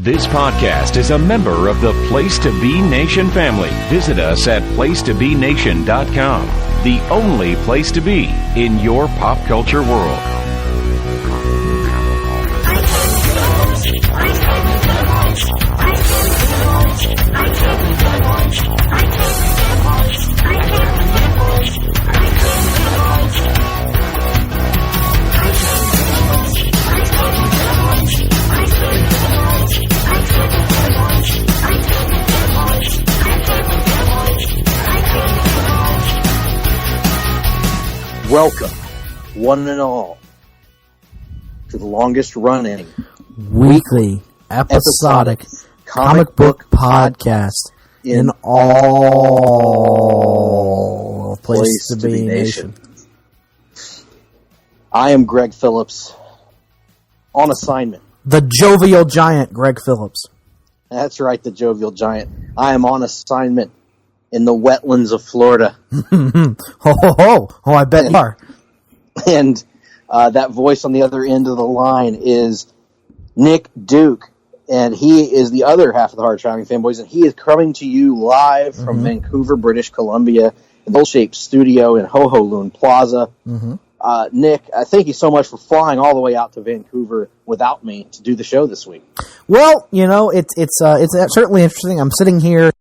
This podcast is a member of the Place to Be Nation family. Visit us at placetobenation.com, the only place to be in your pop culture world. Welcome, one and all, to the longest running weekly episodic comic book podcast in all Place to Be Nation. I am Greg Phillips, on assignment. The jovial giant, Greg Phillips. That's right, the jovial giant. I am on assignment in the wetlands of Florida. Oh, I bet you are. And that voice on the other end of the line is Nick Duke, and he is the other half of the Hard-Traveling Fanboys, and he is coming to you live from Vancouver, British Columbia, the Bullshape Studio in Ho-Ho-Loon Plaza. Nick, thank you so much for flying all the way out to Vancouver without me to do the show this week. Well, you know, it's certainly interesting. I'm sitting here,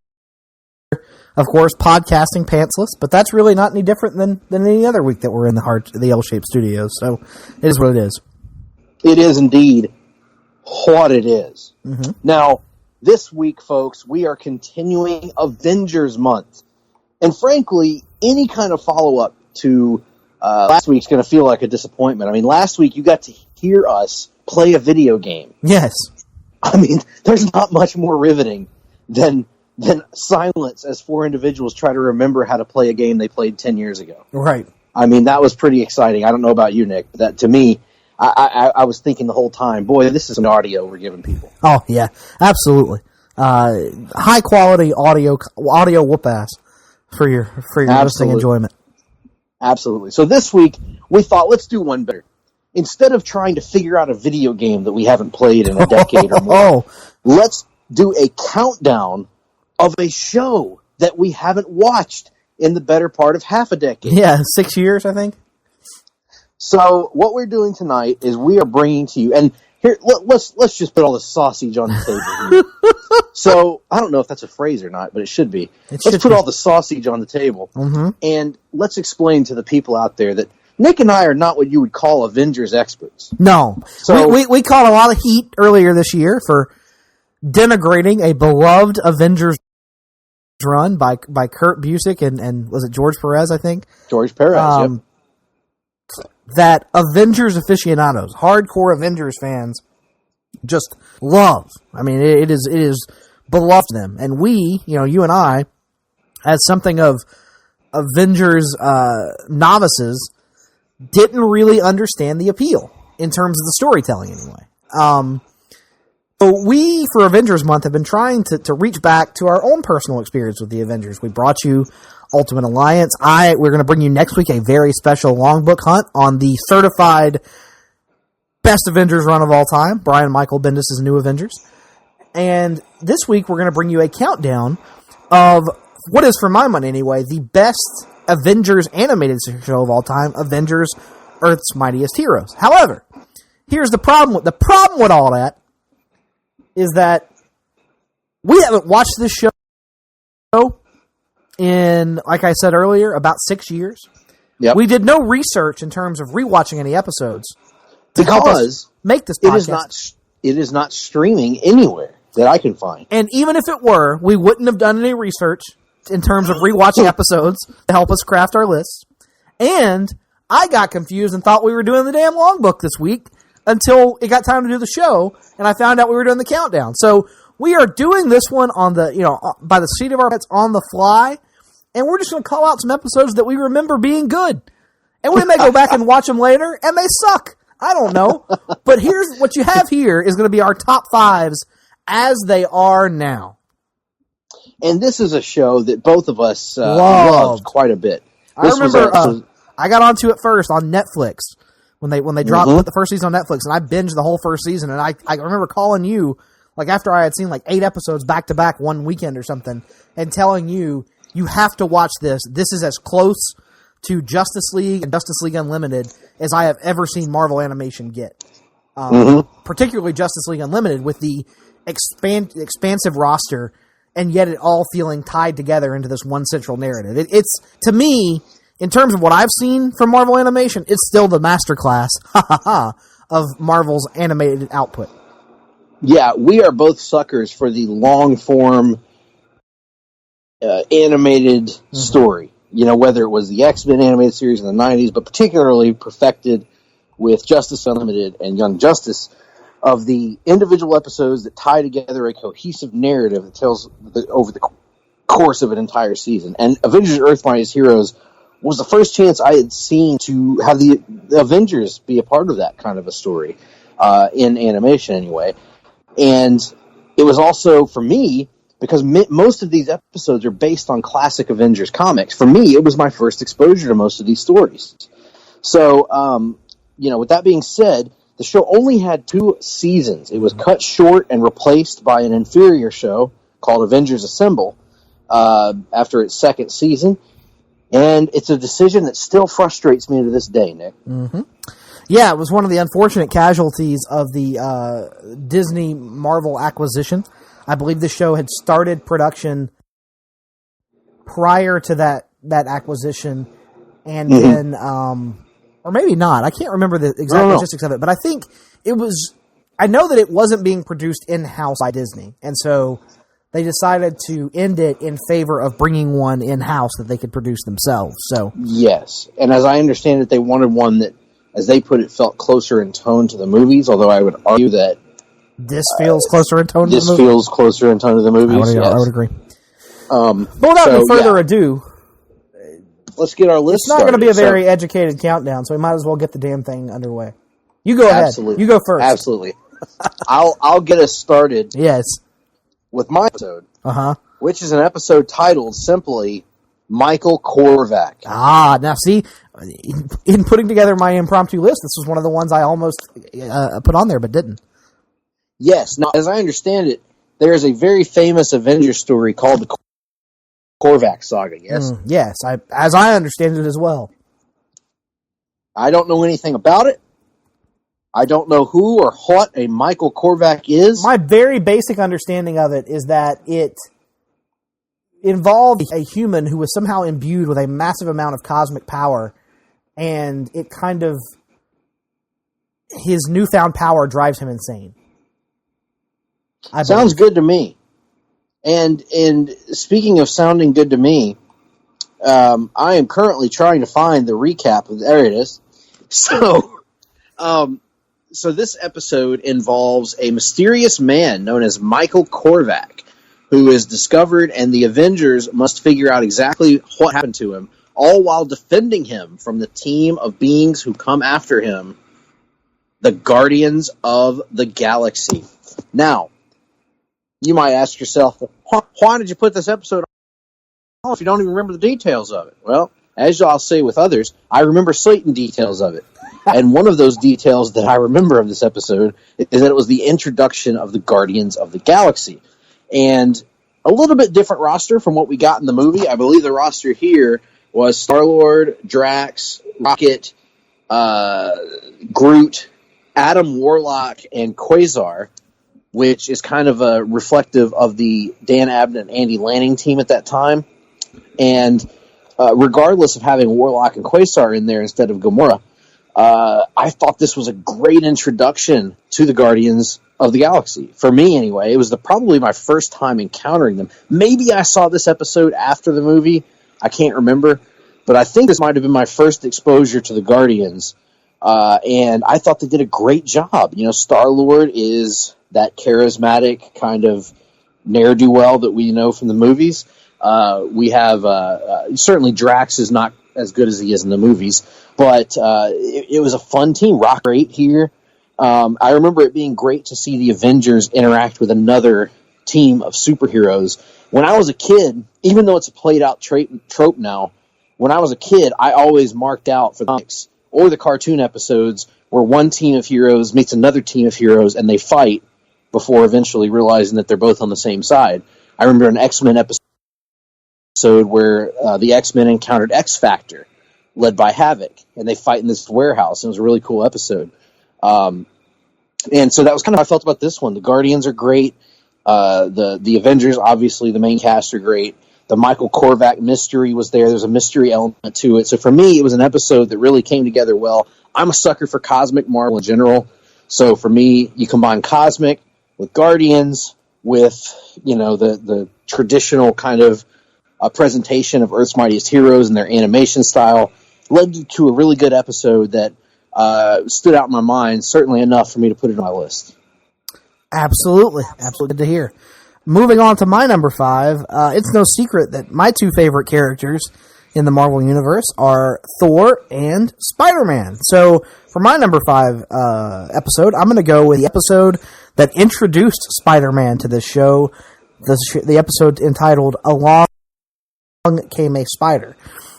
of course, podcasting pantsless, but that's really not any different than any other week that we're in the L-shaped studio. So it is what it is. It is indeed what it is. Now, this week, folks, we are continuing Avengers month. And frankly, any kind of follow-up to last week's going to feel like a disappointment. I mean, last week you got to hear us play a video game. Yes. I mean, there's not much more riveting than silence as four individuals try to remember how to play a game they played 10 years ago. Right. I mean, that was pretty exciting. I don't know about you, Nick, but that to me, I was thinking the whole time, boy, this is an audio we're giving people. Oh, yeah, absolutely. High quality audio whoop ass for your listening enjoyment. Absolutely. So this week, we thought, let's do one better. Instead of trying to figure out a video game that we haven't played in a decade or more, let's do a countdown of a show that we haven't watched in the better part of half a decade. Yeah, 6 years, I think. So what we're doing tonight is we are bringing to you, and here, let's just put all the sausage on the table here. So I don't know if that's a phrase or not, but it should be. Let's put all the sausage on the table, and let's explain to the people out there that Nick and I are not what you would call Avengers experts. No. So we caught a lot of heat earlier this year for denigrating a beloved Avengers run by Kurt Busiek and was it George Perez, I think? George Perez, yep. That Avengers aficionados, hardcore Avengers fans, just love. I mean, it is beloved to them. And we, you and I, as something of Avengers novices, didn't really understand the appeal in terms of the storytelling anyway. So we, for Avengers Month, have been trying to reach back to our own personal experience with the Avengers. We brought you Ultimate Alliance. We're going to bring you next week a very special long book hunt on the certified best Avengers run of all time, Brian Michael Bendis' New Avengers. And this week we're going to bring you a countdown of what is, for my money anyway, the best Avengers animated show of all time, Avengers Earth's Mightiest Heroes. However, here's the problem. The problem with all that is that we haven't watched this show in, like I said earlier, about 6 years. Yep. We did no research in terms of rewatching any episodes to help us make this podcast. It is not streaming anywhere that I can find. And even if it were, we wouldn't have done any research in terms of rewatching episodes to help us craft our lists. And I got confused and thought we were doing the damn long book this week until it got time to do the show, and I found out we were doing the countdown. So we are doing this one on the, by the seat of our pants on the fly, and we're just going to call out some episodes that we remember being good. And we may go back and watch them later, and they suck. I don't know. But here's what you have here is going to be our top fives as they are now. And this is a show that both of us loved quite a bit. I remember I got onto it first on Netflix when they dropped put the first season on Netflix, and I binged the whole first season. And I remember calling you Like after I had seen like 8 episodes back to back one weekend or something, and telling you, you have to watch this. This is as close to Justice League and Justice League Unlimited as I have ever seen Marvel animation get. Particularly Justice League Unlimited with the expansive roster, and yet it all feeling tied together into this one central narrative. It's, to me, in terms of what I've seen from Marvel animation, it's still the masterclass of Marvel's animated output. Yeah, we are both suckers for the long-form animated story. You know, whether it was the X-Men animated series in the 90s, but particularly perfected with Justice Unlimited and Young Justice, of the individual episodes that tie together a cohesive narrative that tells over the course of an entire season. And Avengers Earth Mightiest Heroes was the first chance I had seen to have the Avengers be a part of that kind of a story, in animation anyway. And it was also, for me, because most of these episodes are based on classic Avengers comics, for me, it was my first exposure to most of these stories. So, with that being said, the show only had 2 seasons. It was cut short and replaced by an inferior show called Avengers Assemble after its 2nd season. And it's a decision that still frustrates me to this day, Nick. Mm-hmm. Yeah, it was one of the unfortunate casualties of the Disney Marvel acquisition. I believe the show had started production prior to that acquisition, and then, or maybe not. I can't remember the exact logistics of it, but I think it was. I know that it wasn't being produced in-house by Disney, and so they decided to end it in favor of bringing one in-house that they could produce themselves. So yes, and as I understand it, they wanted one that, as they put it, felt closer in tone to the movies, although I would argue that this feels closer in tone to the movie. This feels closer in tone to the movies. I would agree. But without any further ado, let's get our list started. It's not going to be a very educated countdown, so we might as well get the damn thing underway. You go ahead. You go first. Absolutely. I'll get us started. Yes. With my episode, which is an episode titled simply Michael Korvac. Now see, in putting together my impromptu list, this was one of the ones I almost put on there, but didn't. Yes. Now, as I understand it, there is a very famous Avengers story called the Korvac Saga, yes? Yes, as I understand it as well. I don't know anything about it. I don't know who or what a Michael Korvac is. My very basic understanding of it is that it involved a human who was somehow imbued with a massive amount of cosmic power, and it kind of, his newfound power drives him insane. Sounds good to me. And speaking of sounding good to me, I am currently trying to find the recap. There it is. So this episode involves a mysterious man known as Michael Korvac, who is discovered, and the Avengers must figure out exactly what happened to him, all while defending him from the team of beings who come after him, the Guardians of the Galaxy. Now, you might ask yourself, why did you put this episode on if you don't even remember the details of it? Well, as I'll say with others, I remember certain details of it. And one of those details that I remember of this episode is that it was the introduction of the Guardians of the Galaxy. And a little bit different roster from what we got in the movie. I believe the roster here was Star-Lord, Drax, Rocket, Groot, Adam Warlock, and Quasar, which is kind of a reflective of the Dan Abnett and Andy Lanning team at that time. And regardless of having Warlock and Quasar in there instead of Gamora, I thought this was a great introduction to the Guardians of the Galaxy. For me, anyway, it was probably my first time encountering them. Maybe I saw this episode after the movie. I can't remember. But I think this might have been my first exposure to the Guardians. And I thought they did a great job. You know, Star-Lord is that charismatic kind of ne'er-do-well that we know from the movies. We have, certainly Drax is not as good as he is in the movies, but it was a fun team. Rock great here. I remember it being great to see the Avengers interact with another team of superheroes. When I was a kid, even though it's a played-out trope now, when I was a kid, I always marked out for the comics or the cartoon episodes where one team of heroes meets another team of heroes and they fight. before eventually realizing that they're both on the same side. I remember an X-Men episode where the X-Men encountered X-Factor, led by Havoc, and they fight in this warehouse. And it was a really cool episode. And so that was kind of how I felt about this one. The Guardians are great. The Avengers, obviously, the main cast are great. The Michael Korvac mystery was there. There's a mystery element to it. So for me, it was an episode that really came together well. I'm a sucker for cosmic Marvel in general. So for me, you combine cosmic with Guardians with, the traditional kind of presentation of Earth's Mightiest Heroes and their animation style, led to a really good episode that stood out in my mind, certainly enough for me to put it on my list. Absolutely. Good to hear. Moving on to my number 5, it's no secret that my 2 favorite characters in the Marvel Universe are Thor and Spider-Man. So for my number 5 episode, I'm going to go with the episode that introduced Spider-Man to this show, the episode entitled Along Came a Spider.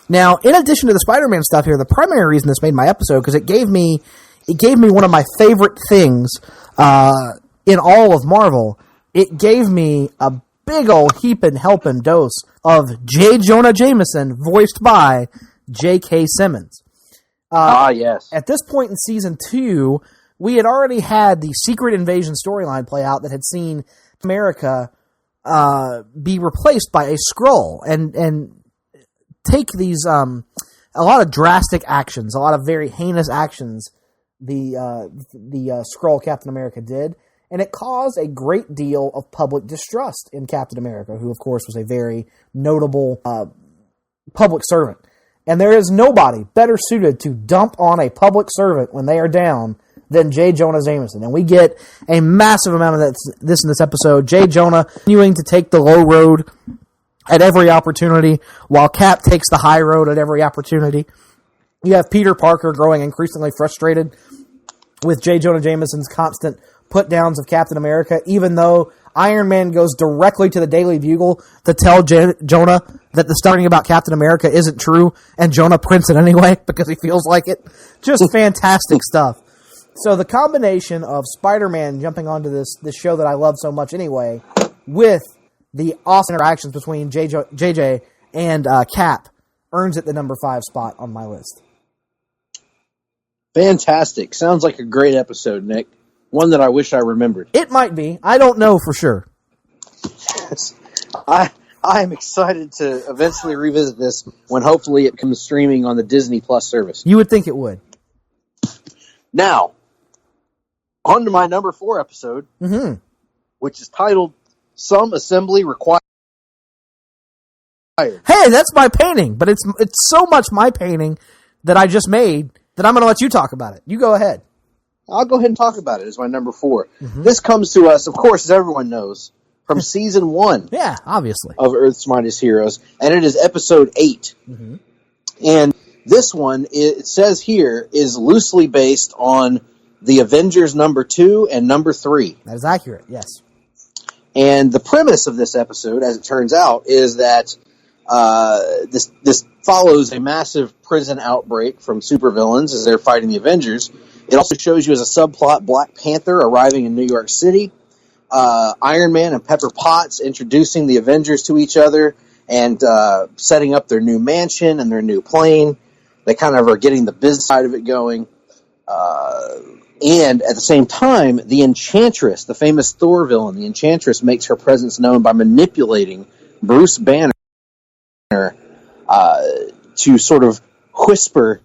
Now, in addition to the Spider-Man stuff here, the primary reason this made my episode, because it gave me one of my favorite things in all of Marvel. It gave me a big old heaping helping dose of J. Jonah Jameson, voiced by J.K. Simmons. Yes. At this point in Season 2, we had already had the Secret Invasion storyline play out that had seen America be replaced by a Skrull and take these a lot of drastic actions, a lot of very heinous actions the Skrull Captain America did. And it caused a great deal of public distrust in Captain America, who, of course, was a very notable public servant. And there is nobody better suited to dump on a public servant when they are down than J. Jonah Jameson. And we get a massive amount of this in this episode. J. Jonah continuing to take the low road at every opportunity, while Cap takes the high road at every opportunity. You have Peter Parker growing increasingly frustrated with J. Jonah Jameson's constant put-downs of Captain America, even though Iron Man goes directly to the Daily Bugle to tell Jonah that the story about Captain America isn't true, and Jonah prints it anyway because he feels like it. Just fantastic stuff. So the combination of Spider-Man jumping onto this show that I love so much anyway, with the awesome interactions between JJ and Cap, earns it the number 5 spot on my list. Fantastic. Sounds like a great episode, Nick. One that I wish I remembered. It might be. I don't know for sure. Yes. I am excited to eventually revisit this when hopefully it comes streaming on the Disney Plus service. You would think it would. Now, on to my number 4 episode, which is titled Some Assembly Required. Hey, that's my painting, but it's so much my painting that I just made that I'm going to let you talk about it. You go ahead. I'll go ahead and talk about it as my number 4. This comes to us, of course, as everyone knows, from Season 1. Yeah, obviously. Of Earth's Mightiest Heroes, and it is Episode 8. And this one, it says here, is loosely based on the Avengers number 2 and number 3. That is accurate, yes. And the premise of this episode, as it turns out, is that this follows a massive prison outbreak from supervillains as they're fighting the Avengers. It also shows you as a subplot Black Panther arriving in New York City, Iron Man and Pepper Potts introducing the Avengers to each other and setting up their new mansion and their new plane. They kind of are getting the business side of it going. And at the same time, the Enchantress, the famous Thor villain, the Enchantress makes her presence known by manipulating Bruce Banner to sort of whisper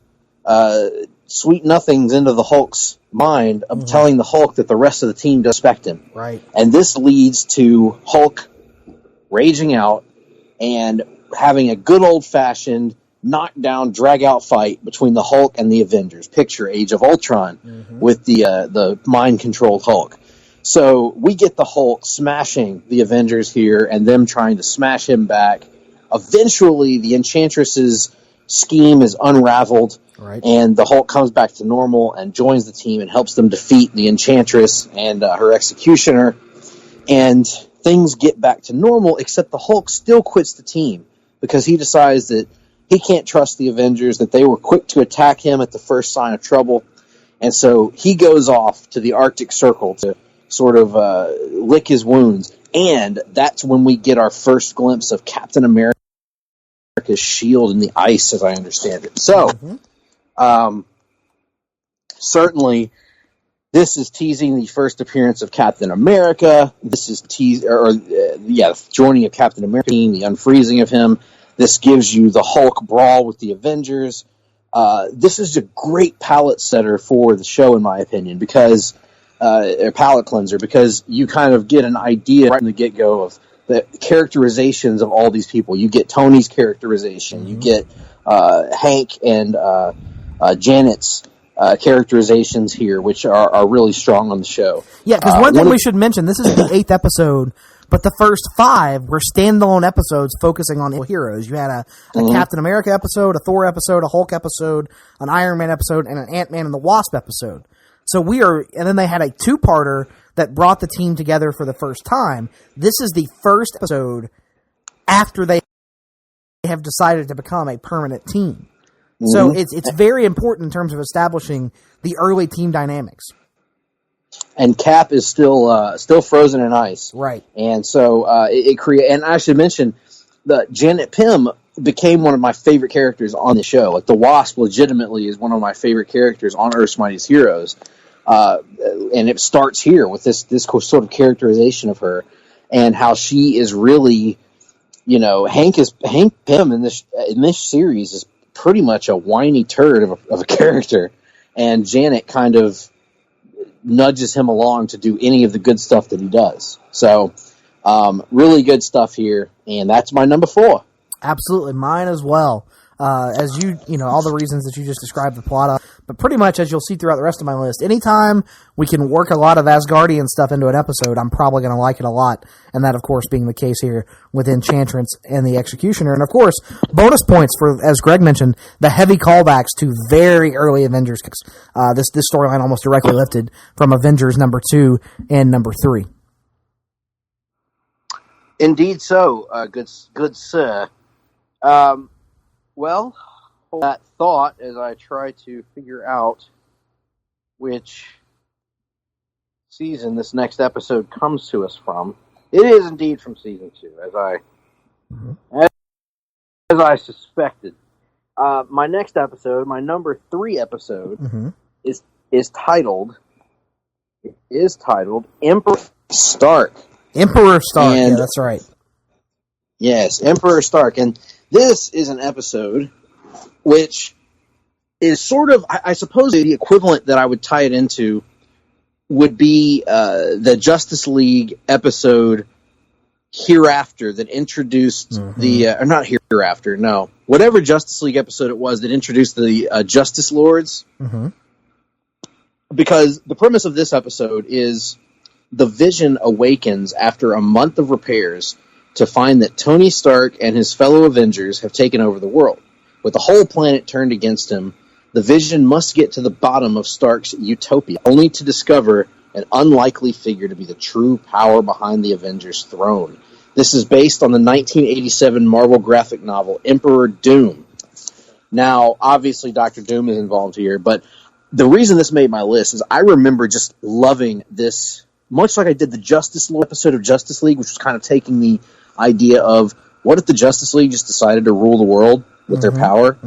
sweet nothings into the Hulk's mind of telling the Hulk that the rest of the team does respect him. Right. And this leads to Hulk raging out and having a good old-fashioned knockdown, drag-out fight between the Hulk and the Avengers. Picture Age of Ultron with the mind-controlled Hulk. So we get the Hulk smashing the Avengers here and them trying to smash him back. Eventually, the Enchantress's scheme is unraveled, and the Hulk comes back to normal and joins the team and helps them defeat the Enchantress and her executioner. And things get back to normal, except the Hulk still quits the team because he decides that he can't trust the Avengers, that they were quick to attack him at the first sign of trouble. And so he goes off to the Arctic Circle to sort of lick his wounds. And that's when we get our first glimpse of Captain America's shield in the ice, as I understand it. So, certainly, this is teasing the first appearance of Captain America. This is joining of Captain America, the unfreezing of him. This gives you the Hulk brawl with the Avengers. This is a great palette setter for the show, in my opinion, because a palette cleanser, because you kind of get an idea right from the get-go of the characterizations of all these people. You get Tony's characterization. You get Hank and Janet's characterizations here, which are really strong on the show. Yeah, because one thing we should mention, this is the 8th episode, but the first 5 were standalone episodes focusing on heroes. You had a Captain America episode, a Thor episode, a Hulk episode, an Iron Man episode, and an Ant-Man and the Wasp episode. So and then they had a 2-parter that brought the team together for the first time. This is the first episode after they have decided to become a permanent team. So it's very important in terms of establishing the early team dynamics. And Cap is still frozen in ice, right? And so it create. And I should mention that Janet Pym became one of my favorite characters on the show. Like the Wasp, legitimately is one of my favorite characters on Earth's Mightiest Heroes. And it starts here with this sort of characterization of her and how she is really, Hank Pym in this series is pretty much a whiny turd of a character, and Janet kind of nudges him along to do any of the good stuff that he does. So, really good stuff here, and that's my number 4. Absolutely, mine as well. As all the reasons that you just described the plot of, but pretty much as you'll see throughout the rest of my list, anytime we can work a lot of Asgardian stuff into an episode, I'm probably going to like it a lot, and that, of course, being the case here with Enchantress and the Executioner. And, of course, bonus points for, as Greg mentioned, the heavy callbacks to very early Avengers. This storyline almost directly lifted from Avengers number 2 and number 3. Indeed so, good sir. Well, hold that thought as I try to figure out which season this next episode comes to us from. It is indeed from season 2, as I suspected. My next episode, my number 3 episode, is titled Emperor Stark. Emperor Stark, yeah, that's right. Yes, Emperor Stark, and this is an episode which is sort of, I suppose, the equivalent that I would tie it into would be the Justice League episode Hereafter that introduced or not Hereafter, no. Whatever Justice League episode it was that introduced the Justice Lords. Because the premise of this episode is the Vision awakens after a month of repairs to find that Tony Stark and his fellow Avengers have taken over the world. With the whole planet turned against him, the Vision must get to the bottom of Stark's utopia, only to discover an unlikely figure to be the true power behind the Avengers' throne. This is based on the 1987 Marvel graphic novel Emperor Doom. Now, obviously, Dr. Doom is involved here, but the reason this made my list is I remember just loving this, much like I did the Justice League episode of Justice League, which was kind of taking the idea of what if the Justice League just decided to rule the world with their power?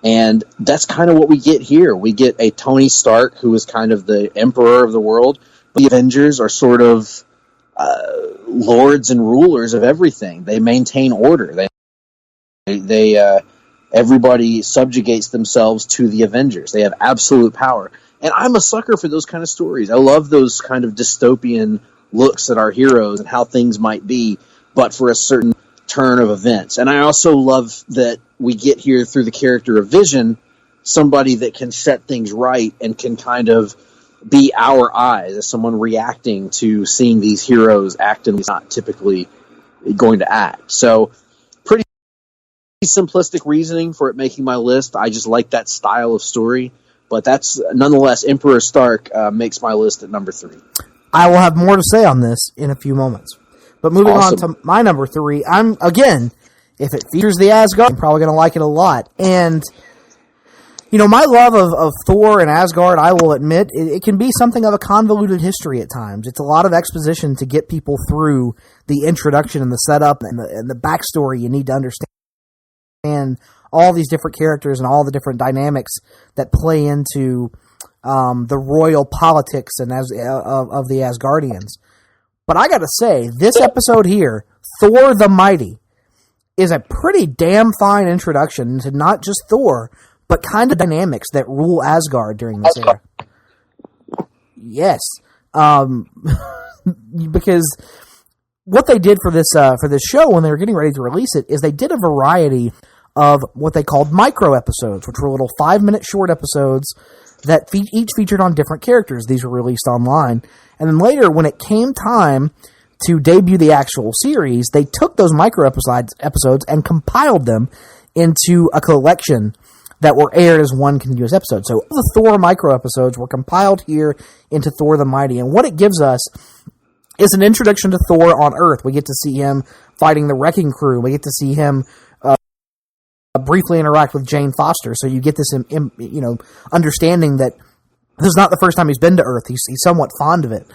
And that's kind of what we get here. We get a Tony Stark who is kind of the emperor of the world, but the Avengers are sort of lords and rulers of everything. They maintain order. They everybody subjugates themselves to the Avengers. They have absolute power. And I'm a sucker for those kind of stories. I love those kind of dystopian looks at our heroes and how things might be, but for a certain turn of events. And I also love that we get here through the character of Vision, somebody that can set things right and can kind of be our eyes as someone reacting to seeing these heroes act in ways not typically going to act. So pretty simplistic reasoning for it making my list. I just like that style of story. But that's, nonetheless, Emperor Stark makes my list at number 3. I will have more to say on this in a few moments. But moving on to my number 3, if it features the Asgard, I'm probably going to like it a lot. And My love of Thor and Asgard, I will admit, it can be something of a convoluted history at times. It's a lot of exposition to get people through the introduction and the setup and the backstory you need to understand all these different characters and all the different dynamics that play into the royal politics and of the Asgardians. But I gotta say, this episode here, Thor the Mighty, is a pretty damn fine introduction to not just Thor, but kind of dynamics that rule Asgard during this era. Yes. Because what they did for this show when they were getting ready to release it is they did a variety of what they called micro episodes, which were little 5-minute short episodes that each featured on different characters. These were released online. And then later, when it came time to debut the actual series, they took those micro episodes and compiled them into a collection that were aired as one continuous episode. So the Thor micro episodes were compiled here into Thor the Mighty. And what it gives us is an introduction to Thor on Earth. We get to see him fighting the Wrecking Crew. We get to see him briefly interact with Jane Foster. So you get this, understanding that this is not the first time he's been to Earth. He's somewhat fond of it.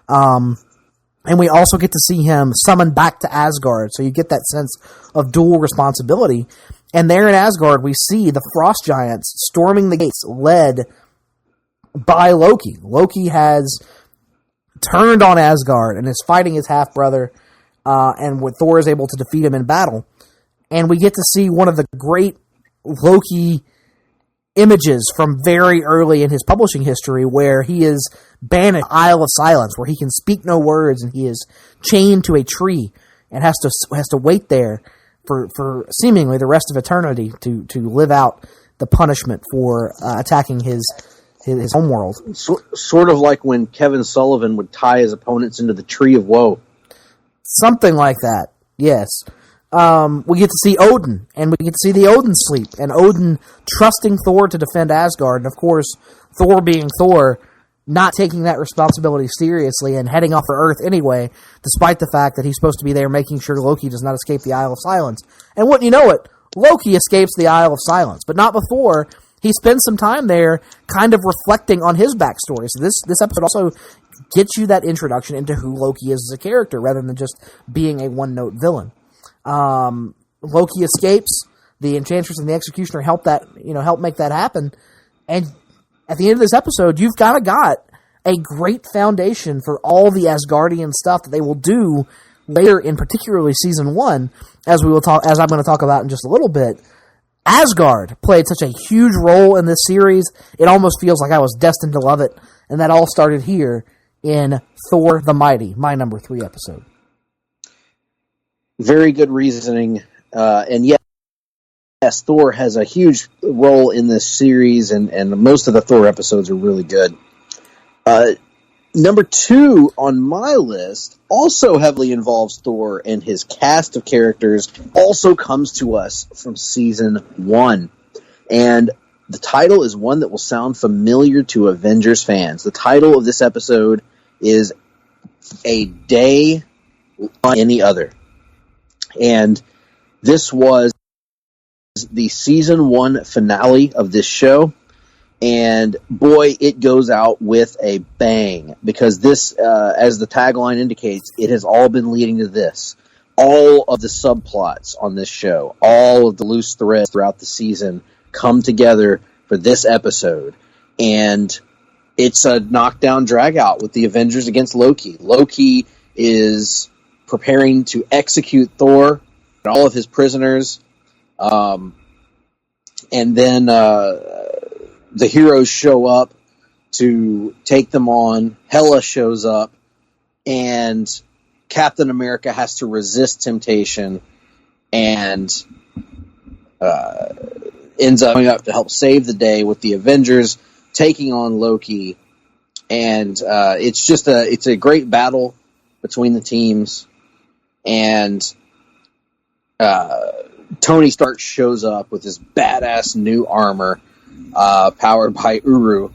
And we also get to see him summoned back to Asgard. So you get that sense of dual responsibility. And there in Asgard, we see the Frost Giants storming the gates, led by Loki. Loki has turned on Asgard and is fighting his half-brother, and Thor is able to defeat him in battle. And we get to see one of the great Loki images from very early in his publishing history, where he is banished to Isle of Silence, where he can speak no words, and he is chained to a tree and has to wait there for seemingly the rest of eternity to live out the punishment for attacking his homeworld. Sort of like when Kevin Sullivan would tie his opponents into the Tree of Woe. Something like that, yes. We get to see Odin, and we get to see the Odin sleep, and Odin trusting Thor to defend Asgard, and of course, Thor being Thor, not taking that responsibility seriously and heading off for Earth anyway, despite the fact that he's supposed to be there making sure Loki does not escape the Isle of Silence. And wouldn't you know it, Loki escapes the Isle of Silence, but not before he spends some time there kind of reflecting on his backstory. So this episode also gets you that introduction into who Loki is as a character, rather than just being a one-note villain. Loki escapes. The Enchantress and the Executioner help make that happen. And at the end of this episode, you've got a great foundation for all the Asgardian stuff that they will do later in particularly season 1, as I'm going to talk about in just a little bit. Asgard played such a huge role in this series, it almost feels like I was destined to love it, and that all started here in Thor the Mighty, my number 3 episode. Very good reasoning, and yes, Thor has a huge role in this series, and most of the Thor episodes are really good. Number 2 on my list also heavily involves Thor, and his cast of characters also comes to us from season 1. And the title is one that will sound familiar to Avengers fans. The title of this episode is A Day Like Any Other. And this was the season 1 finale of this show. And boy, it goes out with a bang, because this, as the tagline indicates, it has all been leading to this. All of the subplots on this show, all of the loose threads throughout the season come together for this episode. And it's a knockdown dragout with the Avengers against Loki. Loki is preparing to execute Thor and all of his prisoners. And then the heroes show up to take them on. Hela shows up, and Captain America has to resist temptation and ends up coming up to help save the day with the Avengers taking on Loki. And it's a great battle between the teams. And Tony Stark shows up with his badass new armor, powered by Uru.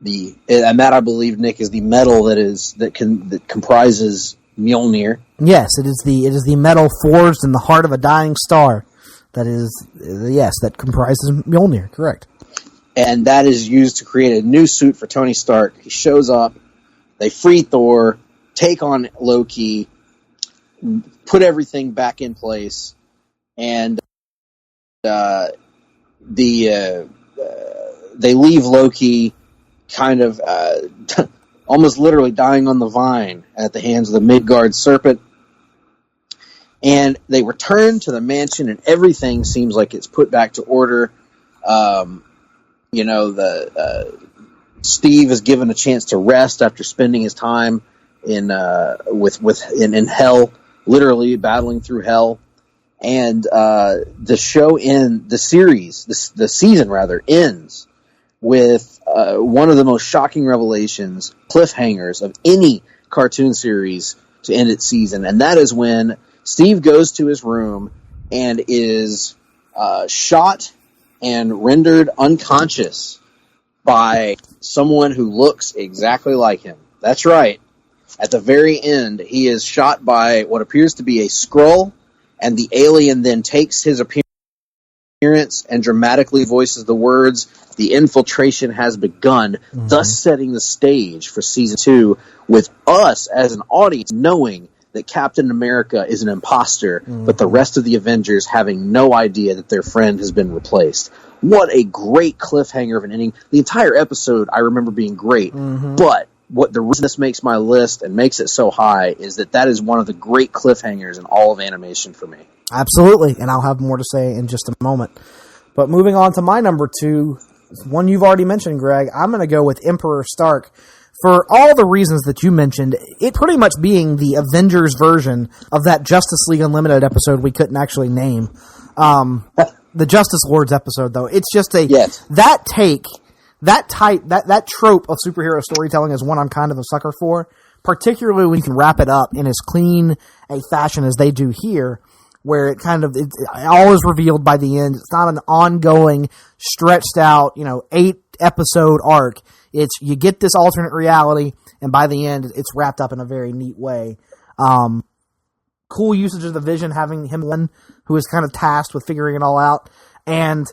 And that, I believe, Nick, is the metal that comprises Mjolnir. Yes, it is the metal forged in the heart of a dying star. That comprises Mjolnir. Correct. and that is used to create a new suit for Tony Stark. He shows up, they free Thor, take on Loki, put everything back in place, and they leave Loki kind of almost literally dying on the vine at the hands of the Midgard serpent. And they return to the mansion, and everything seems like it's put back to order. Steve is given a chance to rest after spending his time in hell, literally battling through hell. And the season ends with one of the most shocking revelations, cliffhangers of any cartoon series to end its season, and that is when Steve goes to his room and is shot and rendered unconscious by someone who looks exactly like him. That's right. At the very end, he is shot by what appears to be a Skrull, and the alien then takes his appearance and dramatically voices the words, "The infiltration has begun," thus setting the stage for season 2, with us as an audience knowing that Captain America is an imposter, but the rest of the Avengers having no idea that their friend has been replaced. What a great cliffhanger of an ending. The entire episode I remember being great, but the reason this makes my list and makes it so high is that is one of the great cliffhangers in all of animation for me. Absolutely, and I'll have more to say in just a moment. But moving on to my number 2, one you've already mentioned, Greg, I'm going to go with Emperor Stark. For all the reasons that you mentioned, it pretty much being the Avengers version of that Justice League Unlimited episode we couldn't actually name. The Justice Lords episode, though. It's just that trope of superhero storytelling is one I'm kind of a sucker for, particularly when you can wrap it up in as clean a fashion as they do here, where it all is revealed by the end. It's not an ongoing, stretched out, 8-episode arc. It's, you get this alternate reality, and by the end, it's wrapped up in a very neat way. Cool usage of the Vision, having him one who is kind of tasked with figuring it all out, and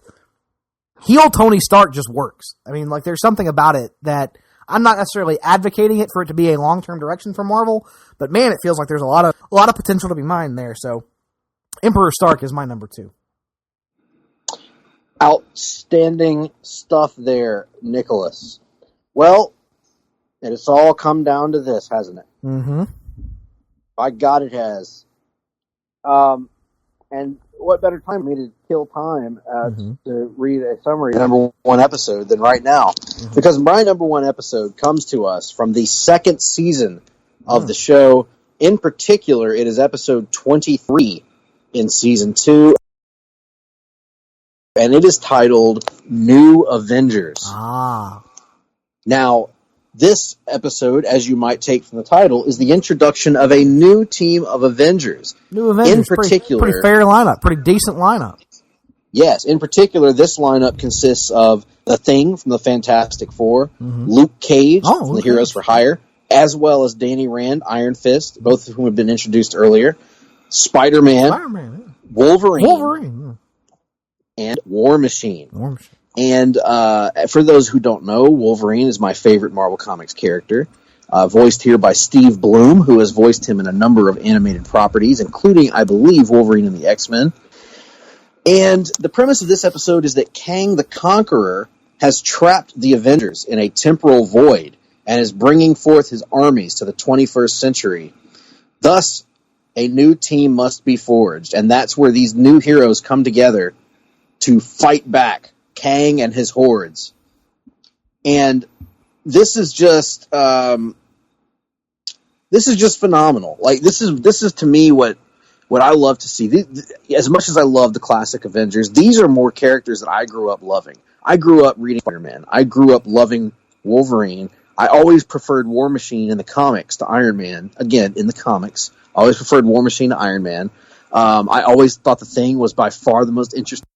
heel Tony Stark just works. I mean, there's something about it that I'm not necessarily advocating it for it to be a long-term direction for Marvel, but man, it feels like there's a lot of potential to be mined there. So, Emperor Stark is my number 2. Outstanding stuff there, Nicholas. Well, it's all come down to this, hasn't it? Mm-hmm. By God, it has. And what better time for me to kill time to read a summary of number 1 episode than right now? Because my number 1 episode comes to us from the second season of the show. In particular, it is episode 23 in season 2, and it is titled New Avengers. Now, this episode, as you might take from the title, is the introduction of a new team of Avengers. New Avengers, in particular, pretty fair lineup, pretty decent lineup. Yes, in particular, this lineup consists of the Thing from the Fantastic Four, Luke Cage from the Heroes for Hire, as well as Danny Rand, Iron Fist, both of whom have been introduced earlier, Spider-Man, Wolverine, and War Machine. And for those who don't know, Wolverine is my favorite Marvel Comics character, voiced here by Steve Blum, who has voiced him in a number of animated properties, including, I believe, Wolverine and the X-Men. And the premise of this episode is that Kang the Conqueror has trapped the Avengers in a temporal void and is bringing forth his armies to the 21st century. Thus, a new team must be forged, and that's where these new heroes come together to fight back Kang and his hordes. And this is just phenomenal. This is to me what I love to see. As much as I love the classic Avengers, these are more characters that I grew up loving. I grew up reading Spider-Man. I grew up loving Wolverine. I always preferred War Machine in the comics to Iron Man. Again, in the comics, I always preferred War Machine to Iron Man. I always thought the Thing was by far the most interesting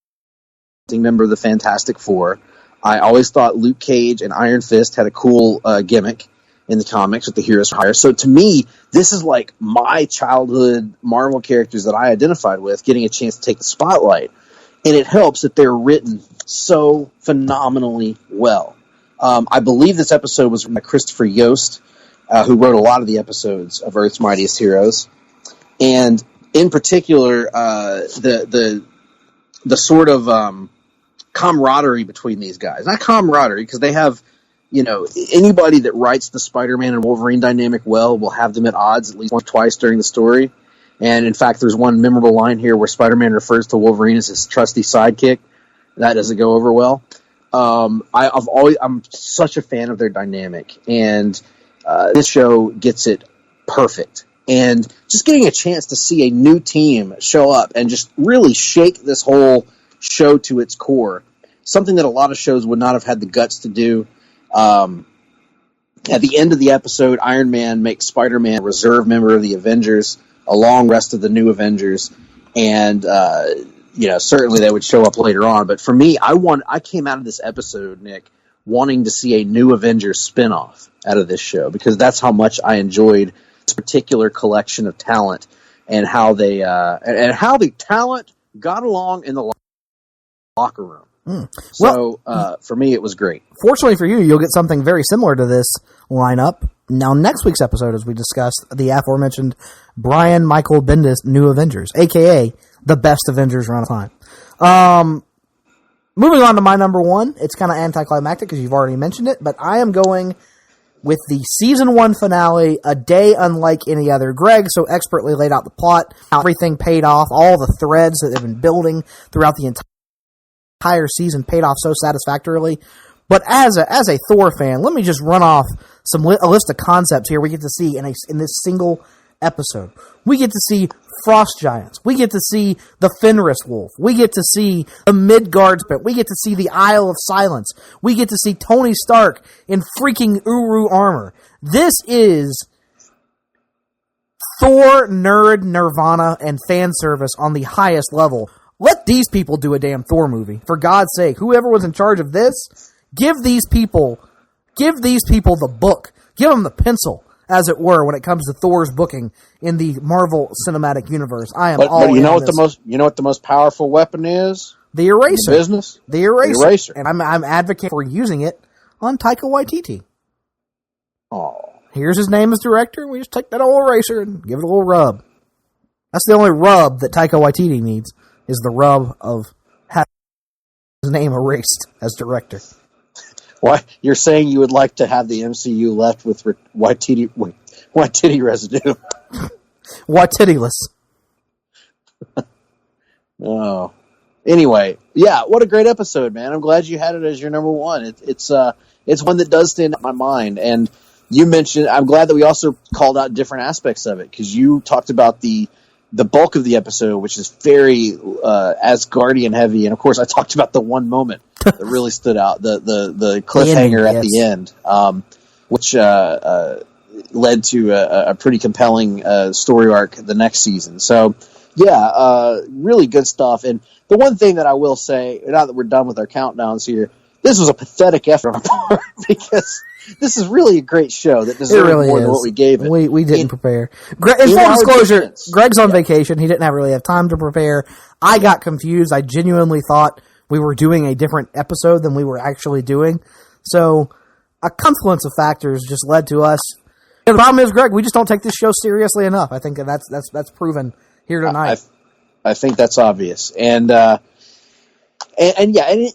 member of the Fantastic Four. I always thought Luke Cage and Iron Fist had a cool gimmick in the comics with the Heroes for Hire. So to me, this is like my childhood Marvel characters that I identified with getting a chance to take the spotlight. And it helps that they're written so phenomenally well. I believe this episode was by Christopher Yost, who wrote a lot of the episodes of Earth's Mightiest Heroes. And in particular, the sort of camaraderie between these guys. Not camaraderie, because they have, anybody that writes the Spider-Man and Wolverine dynamic well will have them at odds at least once or twice during the story. And in fact, there's one memorable line here where Spider-Man refers to Wolverine as his trusty sidekick. That doesn't go over well. I'm such a fan of their dynamic, and this show gets it perfect. And just getting a chance to see a new team show up and just really shake this whole show to its core, something that a lot of shows would not have had the guts to do. At the end of the episode, Iron Man makes Spider-Man a reserve member of the Avengers, along rest of the new Avengers, and certainly they would show up later on. But for me, I came out of this episode, Nick, wanting to see a new Avengers spinoff out of this show, because that's how much I enjoyed this particular collection of talent, and how they and how the talent got along in the locker room. So for me, it was great. Fortunately for you, you'll get something very similar to this lineup. Now, next week's episode, as we discussed, the aforementioned Brian Michael Bendis New Avengers, a.k.a. the best Avengers run of time. Moving on to my number one. It's kind of anticlimactic because you've already mentioned it, but I am going with the Season 1 finale, A Day Unlike Any Other. Greg so expertly laid out the plot, how everything paid off, all the threads that they've been building throughout the entire season paid off so satisfactorily. But as a Thor fan, let me just run off a list of concepts here we get to see in this single episode. We get to see frost giants. We get to see the Fenris wolf. We get to see the Midgard Spit. We get to see the Isle of Silence. We get to see Tony Stark in freaking Uru armor. This is Thor nerd nirvana and fan service on the highest level. Let these people do a damn Thor movie. For God's sake, whoever was in charge of this, give these people the book. Give them the pencil, as it were, when it comes to Thor's booking in the Marvel Cinematic Universe. I am all in on this. You know what the most powerful weapon is? The eraser. In business? The eraser. And I'm advocating for using it on Taika Waititi. Oh. Here's his name as director. We just take that old eraser and give it a little rub. That's the only rub that Taika Waititi needs, is the rub of having his name erased as director. Why, you're saying you would like to have the MCU left with Waititi residue? Waititi-less. Oh. Anyway, yeah, what a great episode, man. I'm glad you had it as your number one. It's one that does stand in my mind. And you mentioned, I'm glad that we also called out different aspects of it, because you talked about the bulk of the episode, which is very Asgardian heavy, and of course I talked about the one moment that really stood out, the cliffhanger at the end, which led to a pretty compelling story arc the next season. So yeah, really good stuff. And the one thing that I will say, now that we're done with our countdowns here, this was a pathetic effort on our part, because this is really a great show that deserves more than what we gave it. We didn't prepare. In full disclosure, Greg's on vacation. He didn't really have time to prepare. I got confused. I genuinely thought we were doing a different episode than we were actually doing. So a confluence of factors just led to us. The problem is, Greg, we just don't take this show seriously enough. I think that's proven here tonight. I think that's obvious. And yeah,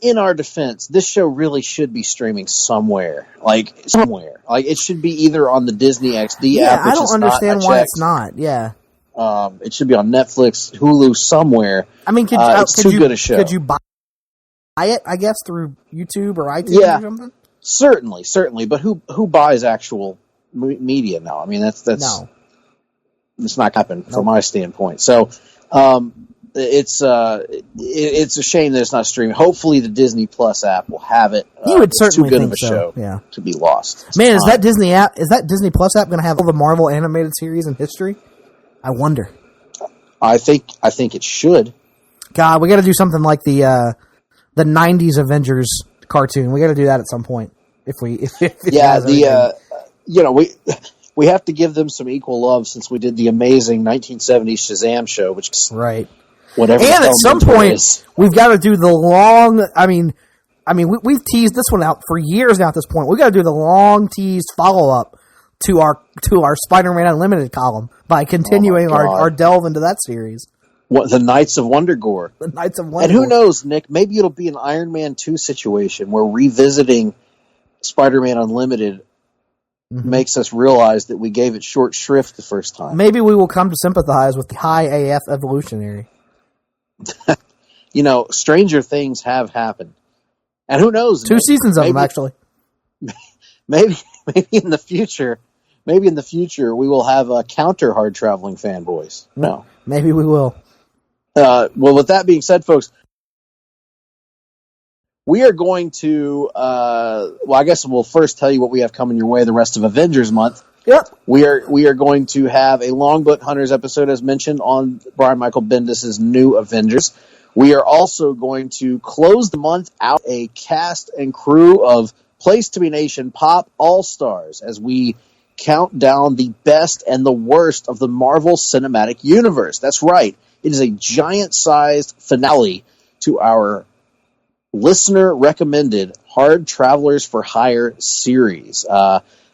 in our defense, this show really should be streaming somewhere. Like it should be either on the Disney XD app. I don't understand why it's not. Yeah. It should be on Netflix, Hulu, somewhere. I mean, it's too good a show. Could you buy it, I guess, through YouTube or iTunes or something? Certainly. But who buys actual media now? I mean, that's no. It's not happening from my standpoint. So, it's a shame that it's not streaming. Hopefully, the Disney Plus app will have it. You would certainly too good think of a so. show to be lost. Man, is that Disney Plus app going to have all the Marvel animated series in history? I wonder. I think it should. God, we got to do something like the '90s Avengers cartoon. We got to do that at some point. We have to give them some equal love, since we did the amazing 1970s Shazam show, which is right. Whatever. And at some point, is. we've got to do the long. We've teased this one out for years now. At this point, we've got to do the long teased follow up to our Spider-Man Unlimited column by continuing our delve into that series. What, the Knights of Wondergore? The Knights of Wondergore. And who knows, Nick? Maybe it'll be an Iron Man 2 situation where revisiting Spider-Man Unlimited makes us realize that we gave it short shrift the first time. Maybe we will come to sympathize with the high AF evolutionary. Stranger things have happened. And who knows? 2 seasons of them, actually. Maybe in the future, we will have a counter Hard-Traveling Fanboys. No. Maybe we will. Well, with that being said, folks, we are going to, I guess we'll first tell you what we have coming your way the rest of Avengers month. Yep. We are going to have a Longboat Hunters episode, as mentioned, on Brian Michael Bendis' new Avengers. We are also going to close the month out a cast and crew of Place to Be Nation Pop All-Stars as we count down the best and the worst of the Marvel Cinematic Universe. That's right. It is a giant-sized finale to our listener-recommended Hard Travelers for Hire series.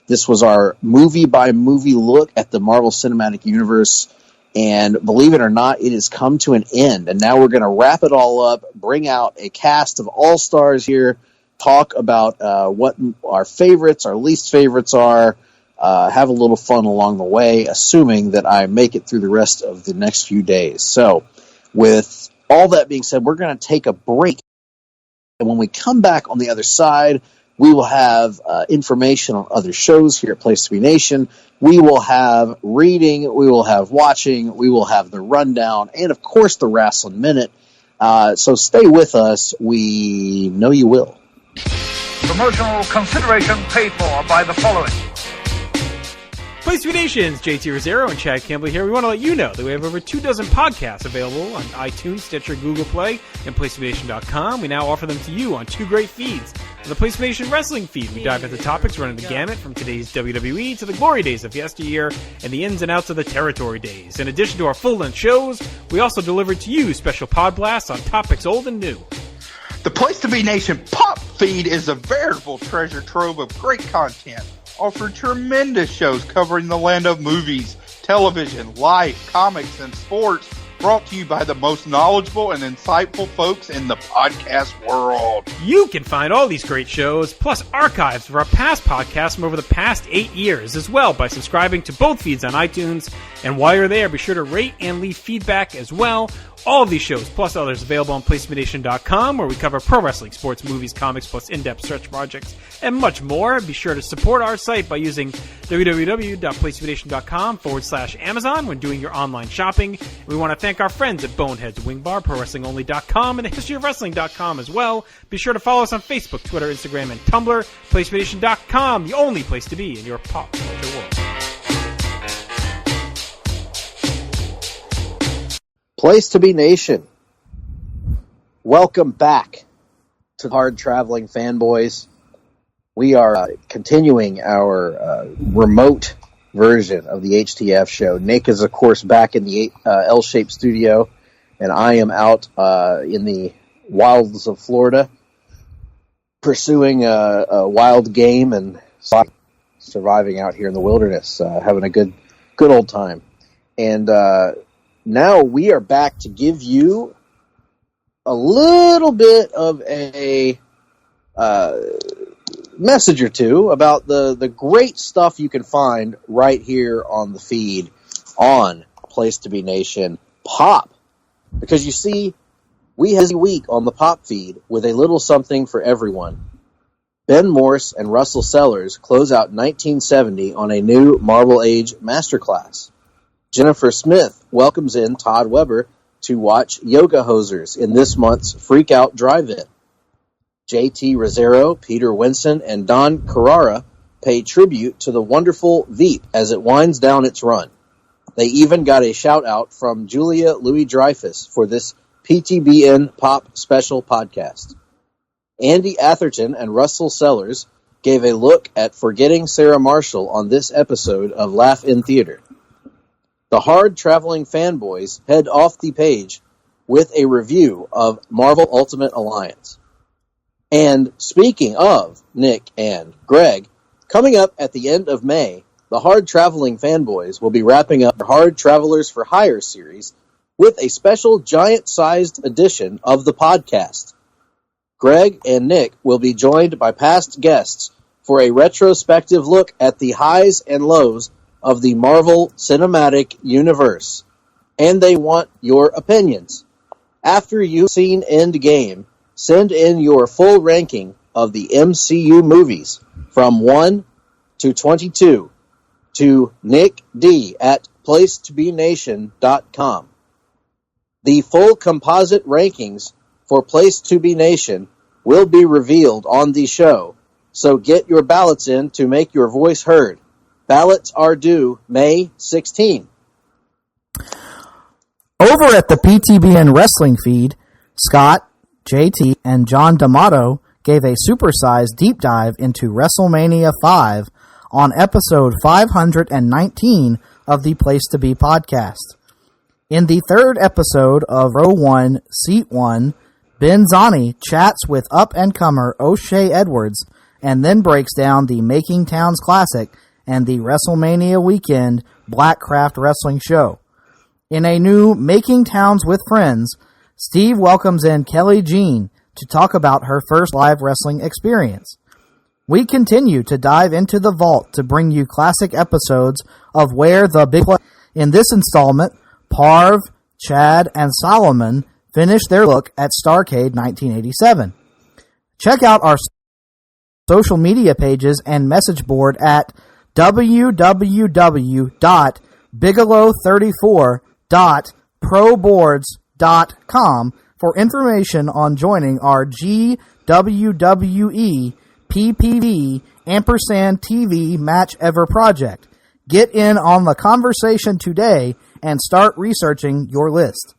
This was our movie-by-movie look at the Marvel Cinematic Universe, and believe it or not, it has come to an end. And now we're going to wrap it all up, bring out a cast of all-stars here, talk about what our favorites, our least favorites are, have a little fun along the way, assuming that I make it through the rest of the next few days. So, with all that being said, we're going to take a break. And when we come back on the other side, we will have information on other shows here at Place to Be Nation. We will have reading, we will have watching, we will have the rundown, and of course the Wrestling Minute. So stay with us. We know you will. Promotional consideration paid for by the following. Place to Be Nation's JT Rosero and Chad Campbell here. We want to let you know that we have over 24 podcasts available on iTunes, Stitcher, Google Play, and PlaceToBeNation.com. We now offer them to you on 2 great feeds. On the Place to Be Nation Wrestling feed, we dive into topics running the gamut from today's WWE to the glory days of yesteryear and the ins and outs of the territory days. In addition to our full-length shows, we also deliver to you special pod blasts on topics old and new. The Place to Be Nation Pop feed is a veritable treasure trove of great content. Offer tremendous shows covering the land of movies, television, life, comics, and sports, brought to you by the most knowledgeable and insightful folks in the podcast world. You can find all these great shows, plus archives of our past podcasts from over the past 8 years as well by subscribing to both feeds on iTunes. And while you're there, be sure to rate and leave feedback as well. All of these shows, plus others, available on PlaceToBeNation.com, where we cover pro wrestling, sports, movies, comics, plus in-depth stretch projects, and much more. Be sure to support our site by using www.PlaceToBeNation.com/Amazon when doing your online shopping. We want to thank our friends at Boneheads Wing Bar, ProWrestlingOnly.com, and TheHistoryOfWrestling.com as well. Be sure to follow us on Facebook, Twitter, Instagram, and Tumblr. PlaceToBeNation.com, the only place to be in your pop culture world. Place to Be Nation. Welcome back to Hard-Traveling Fanboys. We are continuing our remote version of the HTF show. Nick is, of course, back in the L-shaped studio, and I am out in the wilds of Florida pursuing a wild game and surviving out here in the wilderness, having a good old time. And now we are back to give you a little bit of a message or two about the great stuff you can find right here on the feed on Place to Be Nation Pop. Because you see, we have a week on the Pop feed with a little something for everyone. Ben Morse and Russell Sellers close out 1970 on a new Marvel Age masterclass. Jennifer Smith welcomes in Todd Weber to watch Yoga Hosers in this month's Freak Out Drive-In. JT Rosero, Peter Winson, and Don Carrara pay tribute to the wonderful Veep as it winds down its run. They even got a shout-out from Julia Louis-Dreyfus for this PTBN Pop Special podcast. Andy Atherton and Russell Sellers gave a look at Forgetting Sarah Marshall on this episode of Laugh in Theater. The Hard-Traveling Fanboys head off the page with a review of Marvel Ultimate Alliance. And speaking of Nick and Greg, coming up at the end of May, the Hard-Traveling Fanboys will be wrapping up their Hard Travelers for Hire series with a special giant-sized edition of the podcast. Greg and Nick will be joined by past guests for a retrospective look at the highs and lows of the Marvel Cinematic Universe. And they want your opinions. After you've seen Endgame, send in your full ranking of the MCU movies from 1 to 22 to Nick D at placetobenation.com. The full composite rankings for Place to Be Nation will be revealed on the show, so get your ballots in to make your voice heard. Ballots are due May 16. Over at the PTBN Wrestling feed, Scott, JT, and John D'Amato gave a supersized deep dive into WrestleMania 5 on episode 519 of the Place to Be podcast. In the third episode of Row 1, Seat 1, Ben Zani chats with up-and-comer O'Shea Edwards and then breaks down the Making Towns Classic and the WrestleMania weekend Blackcraft Wrestling show. In a new Making Towns with Friends, Steve welcomes in Kelly Jean to talk about her first live wrestling experience. We continue to dive into the vault to bring you classic episodes of Where the Big Play. In this installment, Parv, Chad, and Solomon finish their look at Starrcade 1987. Check out our social media pages and message board at www.bigelow34.proboards.com for information on joining our GWWE PPV &TV Match Ever project. Get in on the conversation today and start researching your list.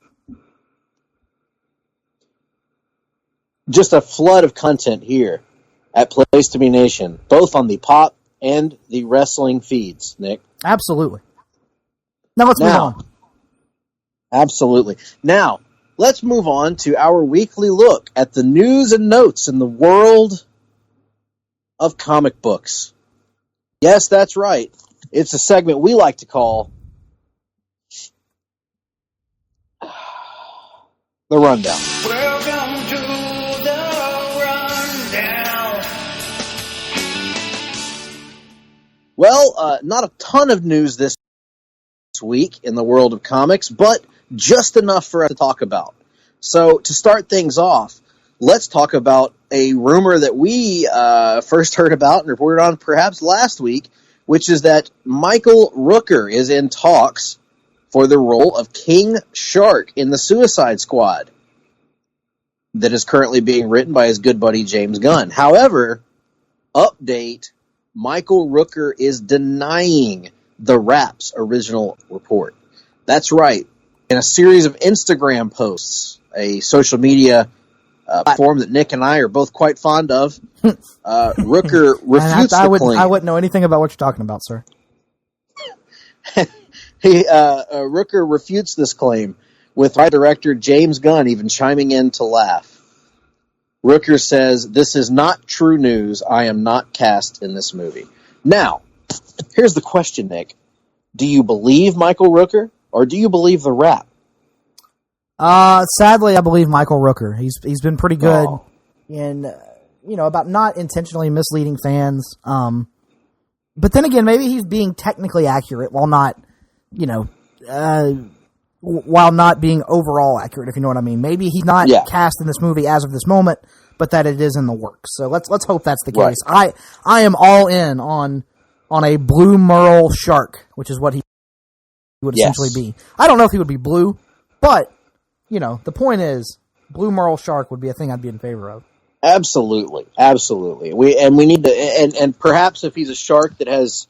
Just a flood of content here at Place to Be Nation, both on the pop and the wrestling feeds, Nick. Absolutely. Now let's move on. Absolutely. Now, let's move on to our weekly look at the news and notes in the world of comic books. Yes, that's right. It's a segment we like to call The Rundown. Welcome to the Rundown. Well, not a ton of news this week in the world of comics, but just enough for us to talk about. So, to start things off, let's talk about a rumor that we first heard about and reported on perhaps last week, which is that Michael Rooker is in talks for the role of King Shark in the Suicide Squad that is currently being written by his good buddy James Gunn. However, update, Michael Rooker is denying the Wrap's original report. That's right. In a series of Instagram posts, a social media platform that Nick and I are both quite fond of, Rooker refutes the claim. I wouldn't know anything about what you're talking about, sir. Rooker refutes this claim, with writer director James Gunn even chiming in to laugh. Rooker says, "This is not true news. I am not cast in this movie." Now, here's the question, Nick. Do you believe Michael Rooker, or do you believe the Wrap? Sadly, I believe Michael Rooker. He's been pretty good in, about not intentionally misleading fans. But then again, maybe he's being technically accurate while not, while not being overall accurate, if you know what I mean. Maybe he's not cast in this movie as of this moment, but that it is in the works. So let's hope that's the case. I am all in on a blue merle shark, which is what he would essentially be. I don't know if he would be blue, but the point is, blue merle shark would be a thing I'd be in favor of. Absolutely. We need to, and perhaps if he's a shark that has,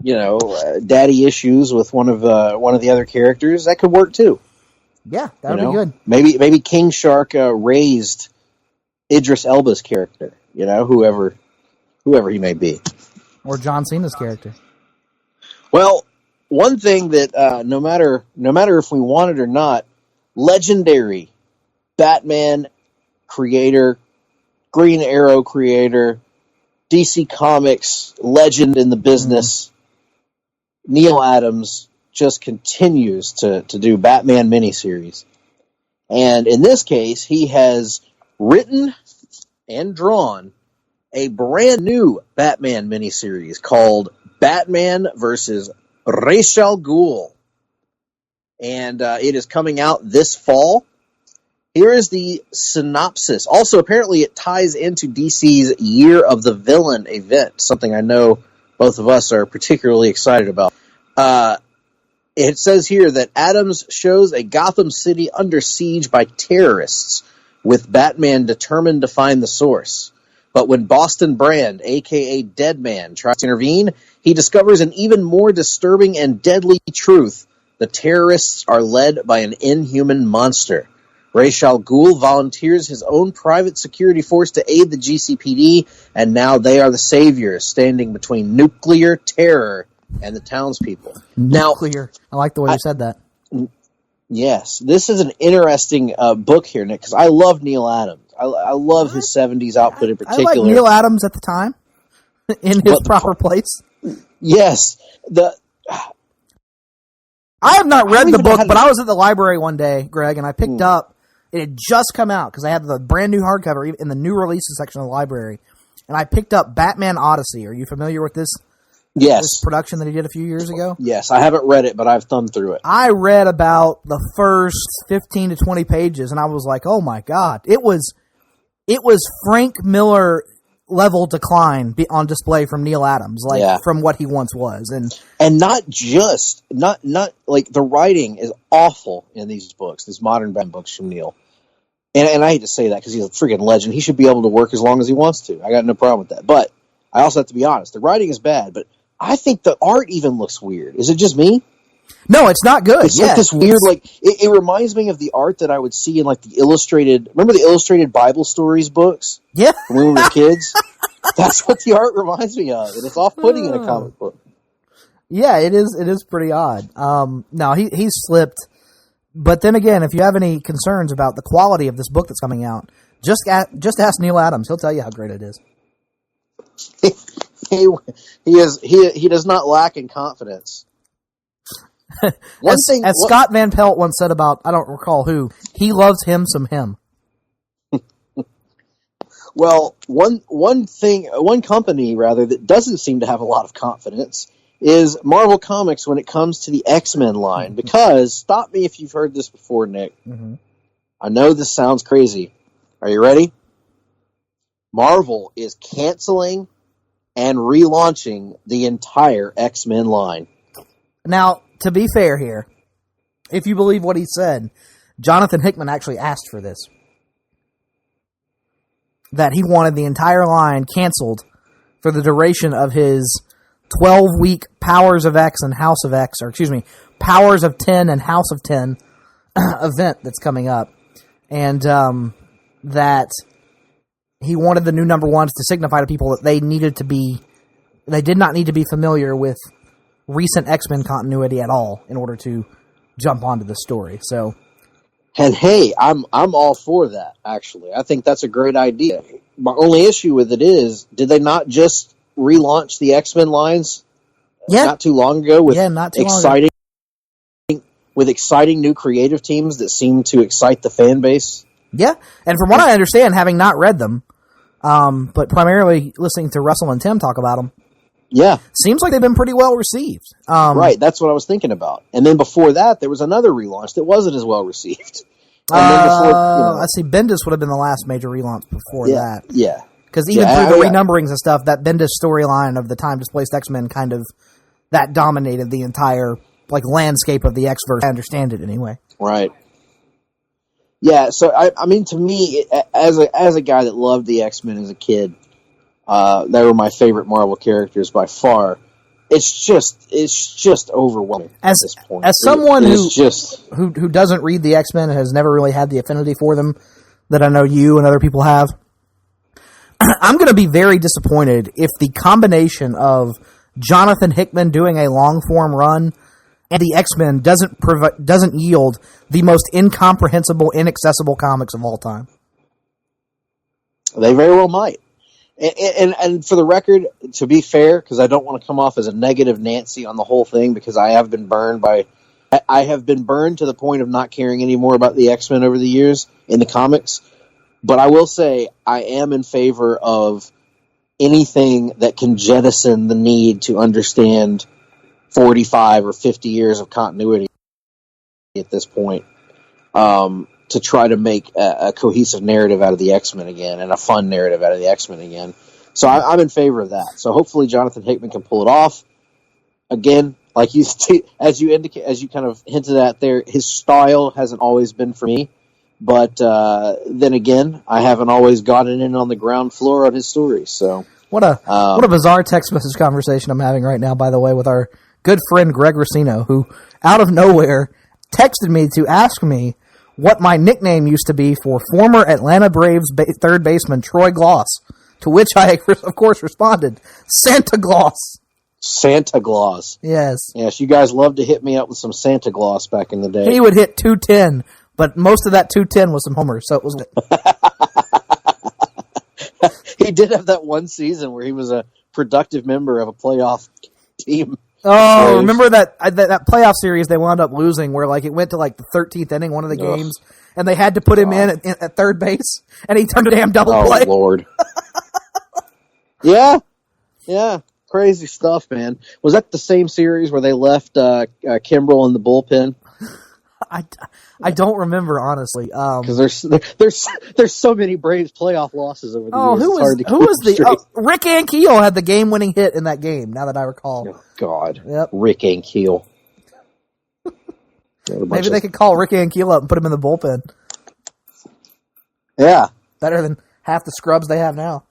daddy issues with one of the other characters, that could work too. Yeah, that would be good. Maybe King Shark raised Idris Elba's character. Whoever he may be, or John Cena's character. Well, one thing that no matter if we want it or not, legendary Batman creator, Green Arrow creator, DC Comics legend in the business, Neil Adams, just continues to do Batman miniseries. And in this case, he has written and drawn a brand new Batman miniseries called Batman versus Ra's al Ghul. And it is coming out this fall. Here is the synopsis. Also, apparently it ties into DC's Year of the Villain event, something I know both of us are particularly excited about. It says here that Adams shows a Gotham City under siege by terrorists, with Batman determined to find the source. But when Boston Brand, a.k.a. Deadman, tries to intervene, he discovers an even more disturbing and deadly truth. The terrorists are led by an inhuman monster. Ra's al Ghul volunteers his own private security force to aid the GCPD, and now they are the saviors, standing between nuclear terror and the townspeople. Nuclear. I like the way you said that. Yes, this is an interesting book here, Nick, because I love Neil Adams. I love his 70s output in particular. I like Neil Adams at the time, in his proper place. Yes. I have not read the book, but I was at the library one day, Greg, and I picked up, it had just come out, because I had the brand new hardcover in the new releases section of the library, and I picked up Batman Odyssey. Are you familiar with this? Yes. This production that he did a few years ago? Yes, I haven't read it, but I've thumbed through it. I read about the first 15 to 20 pages, and I was like, oh my God. It was Frank Miller level decline on display from Neil Adams, from what he once was. And not like the writing is awful in these books, these modern Batman books from Neil. And I hate to say that because he's a freaking legend. He should be able to work as long as he wants to. I got no problem with that. But I also have to be honest. The writing is bad, but I think the art even looks weird. Is it just me? No, it's not good. It's like this weird, it reminds me of the art that I would see in like the illustrated, remember the illustrated Bible stories books? Yeah. When we were kids? That's what the art reminds me of. And it's off-putting in a comic book. Yeah, it is pretty odd. No, he's slipped. But then again, if you have any concerns about the quality of this book that's coming out, just ask Neil Adams. He'll tell you how great it is. He does not lack in confidence. Scott Van Pelt once said about, I don't recall who, he loves him some him. Well, one company that doesn't seem to have a lot of confidence is Marvel Comics when it comes to the X-Men line. Because, stop me if you've heard this before, Nick. Mm-hmm. I know this sounds crazy. Are you ready? Marvel is canceling and relaunching the entire X-Men line. Now, to be fair here, if you believe what he said, Jonathan Hickman actually asked for this. That he wanted the entire line canceled for the duration of his 12-week Powers of X and House of X, Powers of 10 and House of 10 event that's coming up. And that he wanted the new number ones to signify to people that they did not need to be familiar with recent X-Men continuity at all in order to jump onto the story. So, and hey, I'm all for that, actually. I think that's a great idea. My only issue with it is, did they not just relaunch the X-Men lines not too long ago with exciting new creative teams that seem to excite the fan base? Yeah, and from what I understand, having not read them, but primarily listening to Russell and Tim talk about them, yeah, seems like they've been pretty well received. Right, that's what I was thinking about. And then before that, there was another relaunch that wasn't as well received. And then before, I see, Bendis would have been the last major relaunch before that. Yeah. Because even through the renumberings and stuff, that Bendis storyline of the time-displaced X-Men kind of, that dominated the entire landscape of the X-verse. I understand it anyway. Right. Yeah, so, I mean, to me, as a guy that loved the X-Men as a kid, they were my favorite Marvel characters by far. It's just overwhelming at this point. As someone who doesn't read the X-Men and has never really had the affinity for them that I know you and other people have, I'm going to be very disappointed if the combination of Jonathan Hickman doing a long-form run and the X-Men doesn't yield the most incomprehensible, inaccessible comics of all time. They very well might. And for the record, to be fair, because I don't want to come off as a negative Nancy on the whole thing, because I have been burned to the point of not caring anymore about the X-Men over the years in the comics. But I will say I am in favor of anything that can jettison the need to understand 45 or 50 years of continuity at this point, to try to make a cohesive narrative out of the X-Men again and a fun narrative out of the X-Men again. So I'm in favor of that. So hopefully Jonathan Hickman can pull it off. Again, like as you kind of hinted at there, his style hasn't always been for me. But then again, I haven't always gotten in on the ground floor on his stories. So what a bizarre text message conversation I'm having right now, by the way, with our good friend Greg Rossino, who out of nowhere texted me to ask me what my nickname used to be for former Atlanta Braves third baseman Troy Gloss, to which I, of course, responded, Santa Gloss. Santa Claus. Yes. Yes, you guys loved to hit me up with some Santa Claus back in the day. He would hit 210, but most of that 210 was some homers, so it was... He did have that one season where he was a productive member of a playoff team. Oh, remember that playoff series they wound up losing where like it went to like the 13th inning, one of the games, and they had to put him in at third base, and he turned a damn double play. Oh, Lord. Yeah. Crazy stuff, man. Was that the same series where they left Kimbrel in the bullpen? I don't remember, honestly. Because there's so many Braves playoff losses over the years. Who was the Rick Ankiel had the game-winning hit in that game, now that I recall. Oh, God. Yep. Rick Ankiel. Maybe they could call Rick Ankiel up and put him in the bullpen. Yeah. Better than half the scrubs they have now.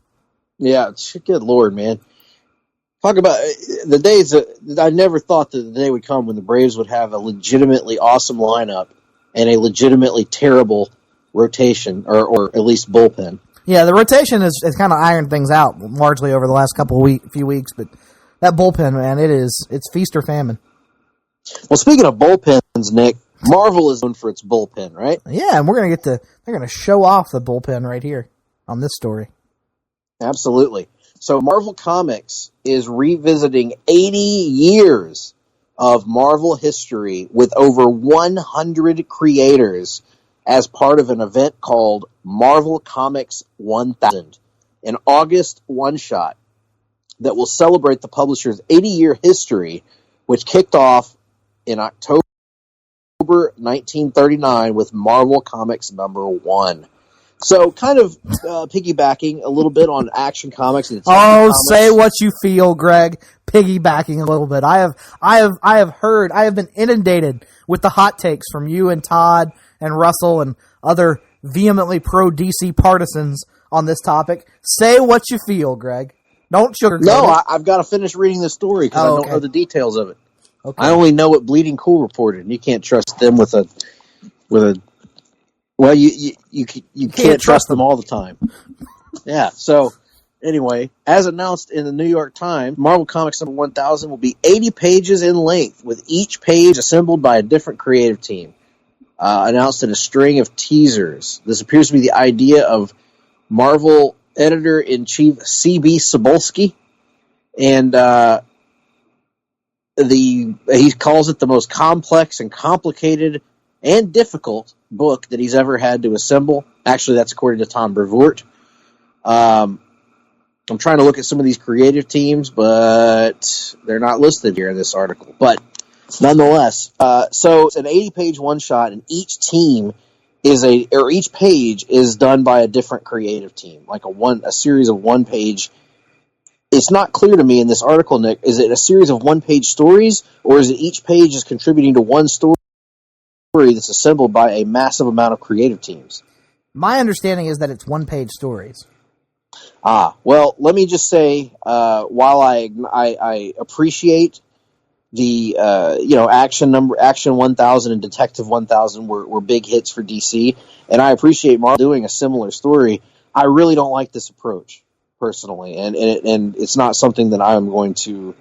Yeah, good Lord, man. Talk about the days that I never thought that the day would come when the Braves would have a legitimately awesome lineup and a legitimately terrible rotation, or at least bullpen. Yeah, the rotation has kind of ironed things out largely over the last few weeks, but that bullpen, man, it's feast or famine. Well, speaking of bullpens, Nick, Marvel is known for its bullpen, right? Yeah, and they're gonna show off the bullpen right here on this story. Absolutely. So Marvel Comics is revisiting 80 years of Marvel history with over 100 creators as part of an event called Marvel Comics 1000, an August one-shot that will celebrate the publisher's 80-year history, which kicked off in October 1939 with Marvel Comics #1. So, kind of piggybacking a little bit on Action Comics and comics. Say what you feel, Greg. Piggybacking a little bit. I have been inundated with the hot takes from you and Todd and Russell and other vehemently pro DC partisans on this topic. Say what you feel, Greg. Don't sugarcoat it. No, I've got to finish reading the story because I don't know the details of it. Okay. I only know what Bleeding Cool reported, and you can't trust them with a. Well, you can't trust them all the time. Yeah. So anyway, as announced in the New York Times, Marvel Comics #1000 will be 80 pages in length, with each page assembled by a different creative team. Announced in a string of teasers. This appears to be the idea of Marvel editor-in-chief C.B. Cebulski, and he calls it the most complex and complicated and difficult book that he's ever had to assemble. Actually, that's according to Tom Brevoort. I'm trying to look at some of these creative teams, but they're not listed here in this article. But nonetheless, so it's an 80-page one-shot, and each page is done by a different creative team, like a series of one-page. It's not clear to me in this article, Nick. Is it a series of one-page stories, or is it each page is contributing to one story that's assembled by a massive amount of creative teams? My understanding is that it's one-page stories. Well, let me just say, while I appreciate the Action 1000 and Detective 1000 were big hits for DC, and I appreciate Marvel doing a similar story, I really don't like this approach personally, and it's not something that I'm going to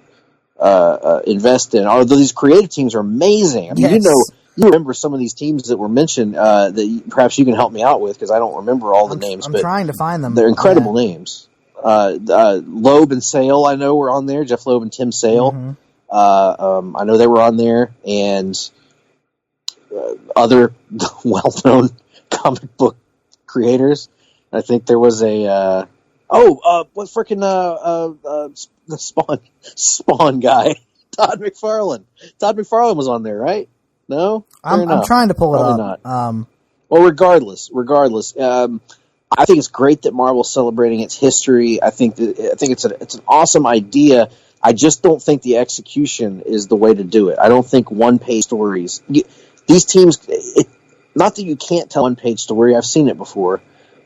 invest in. Although these creative teams are amazing. I mean, Yes. you remember some of these teams that were mentioned that perhaps you can help me out with because I don't remember all the names. I'm but trying to find them. They're incredible names. Loeb and Sale, I know, were on there. Jeff Loeb and Tim Sale. Mm-hmm. I know they were on there, and other well-known comic book creators. I think there was a what freaking the Spawn guy, Todd McFarlane. Todd McFarlane was on there, right? No, I'm trying to pull it Probably up. Not. Well, regardless, I think it's great that Marvel's celebrating its history. I think it's an awesome idea. I just don't think the execution is the way to do it. I don't think one-page stories. These teams, not that you can't tell one-page story. I've seen it before,